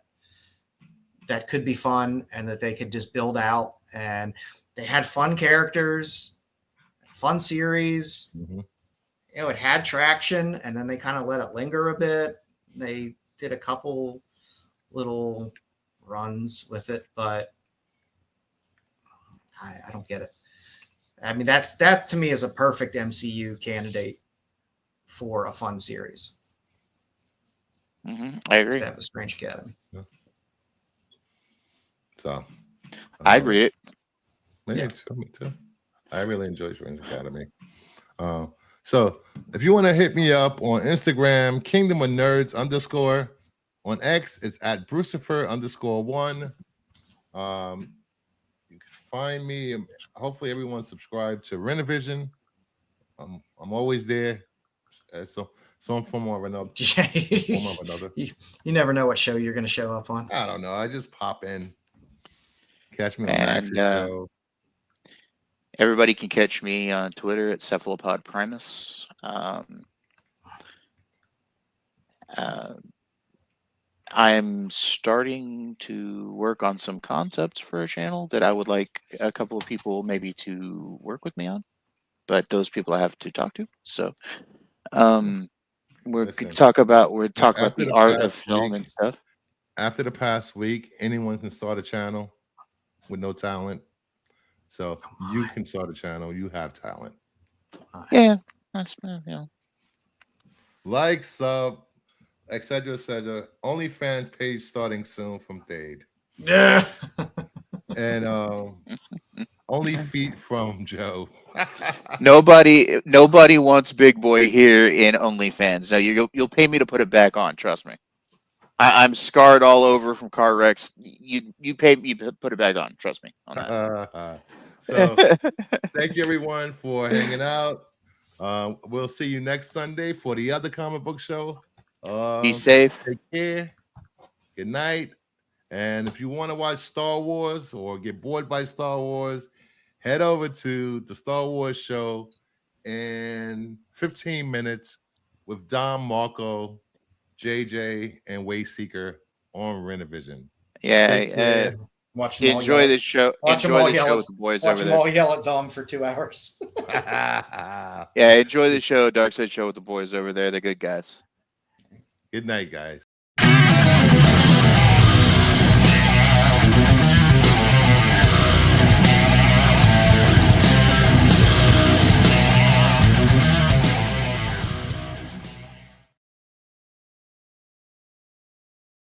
D: could be fun and that they could just build out. And they had fun characters, fun series, it had traction, and then they kind of let it linger a bit. They did a couple little runs with it, but I don't get it. I mean, that to me is a perfect MCU candidate for a fun series.
B: I agree.
D: To have a Strange Academy.
A: So
B: I'd read it.
A: Me too. I really enjoy Strange Academy. So if you want to hit me up on Instagram, Kingdom of Nerds _ on X, it's at Brucifer_1. You can find me. Hopefully, everyone subscribed to Renovision. I'm always there. Some form or another.
D: You never know what show you're going to show up on.
A: I don't know. I just pop in. Catch me on Max's show.
B: Everybody can catch me on Twitter at Cephalopod Primus. I'm starting to work on some concepts for a channel that I would like a couple of people maybe to work with me on, but those people I have to talk to. So we're talk about the art of film and stuff.
A: After the past week, anyone can start a channel with no talent. So you can start a channel. You have talent.
B: Yeah, that's
A: Like, sub, etc. OnlyFans page starting soon from Thade.
D: Yeah.
A: And only feet from Joe.
B: Nobody wants Big Boy here in OnlyFans. Now you'll pay me to put it back on. Trust me. I'm scarred all over from car wrecks. You pay me to put it back on. Trust me on that.
A: So thank you everyone for hanging out. We'll see you next Sunday for the other comic book show.
B: Be safe.
A: Take care. Good night. And if you want to watch Star Wars or get bored by Star Wars, head over to the Star Wars show in 15 minutes with Dom, Marco, JJ, and Wayseeker on Renovision.
B: Yeah.
C: Watch them
B: enjoy the show. Enjoy the show with the boys over there.
C: Watch them all yell at Dom for 2 hours.
B: Yeah, enjoy the show. Dark Side Show with the boys over there. They're good guys.
A: Good night, guys.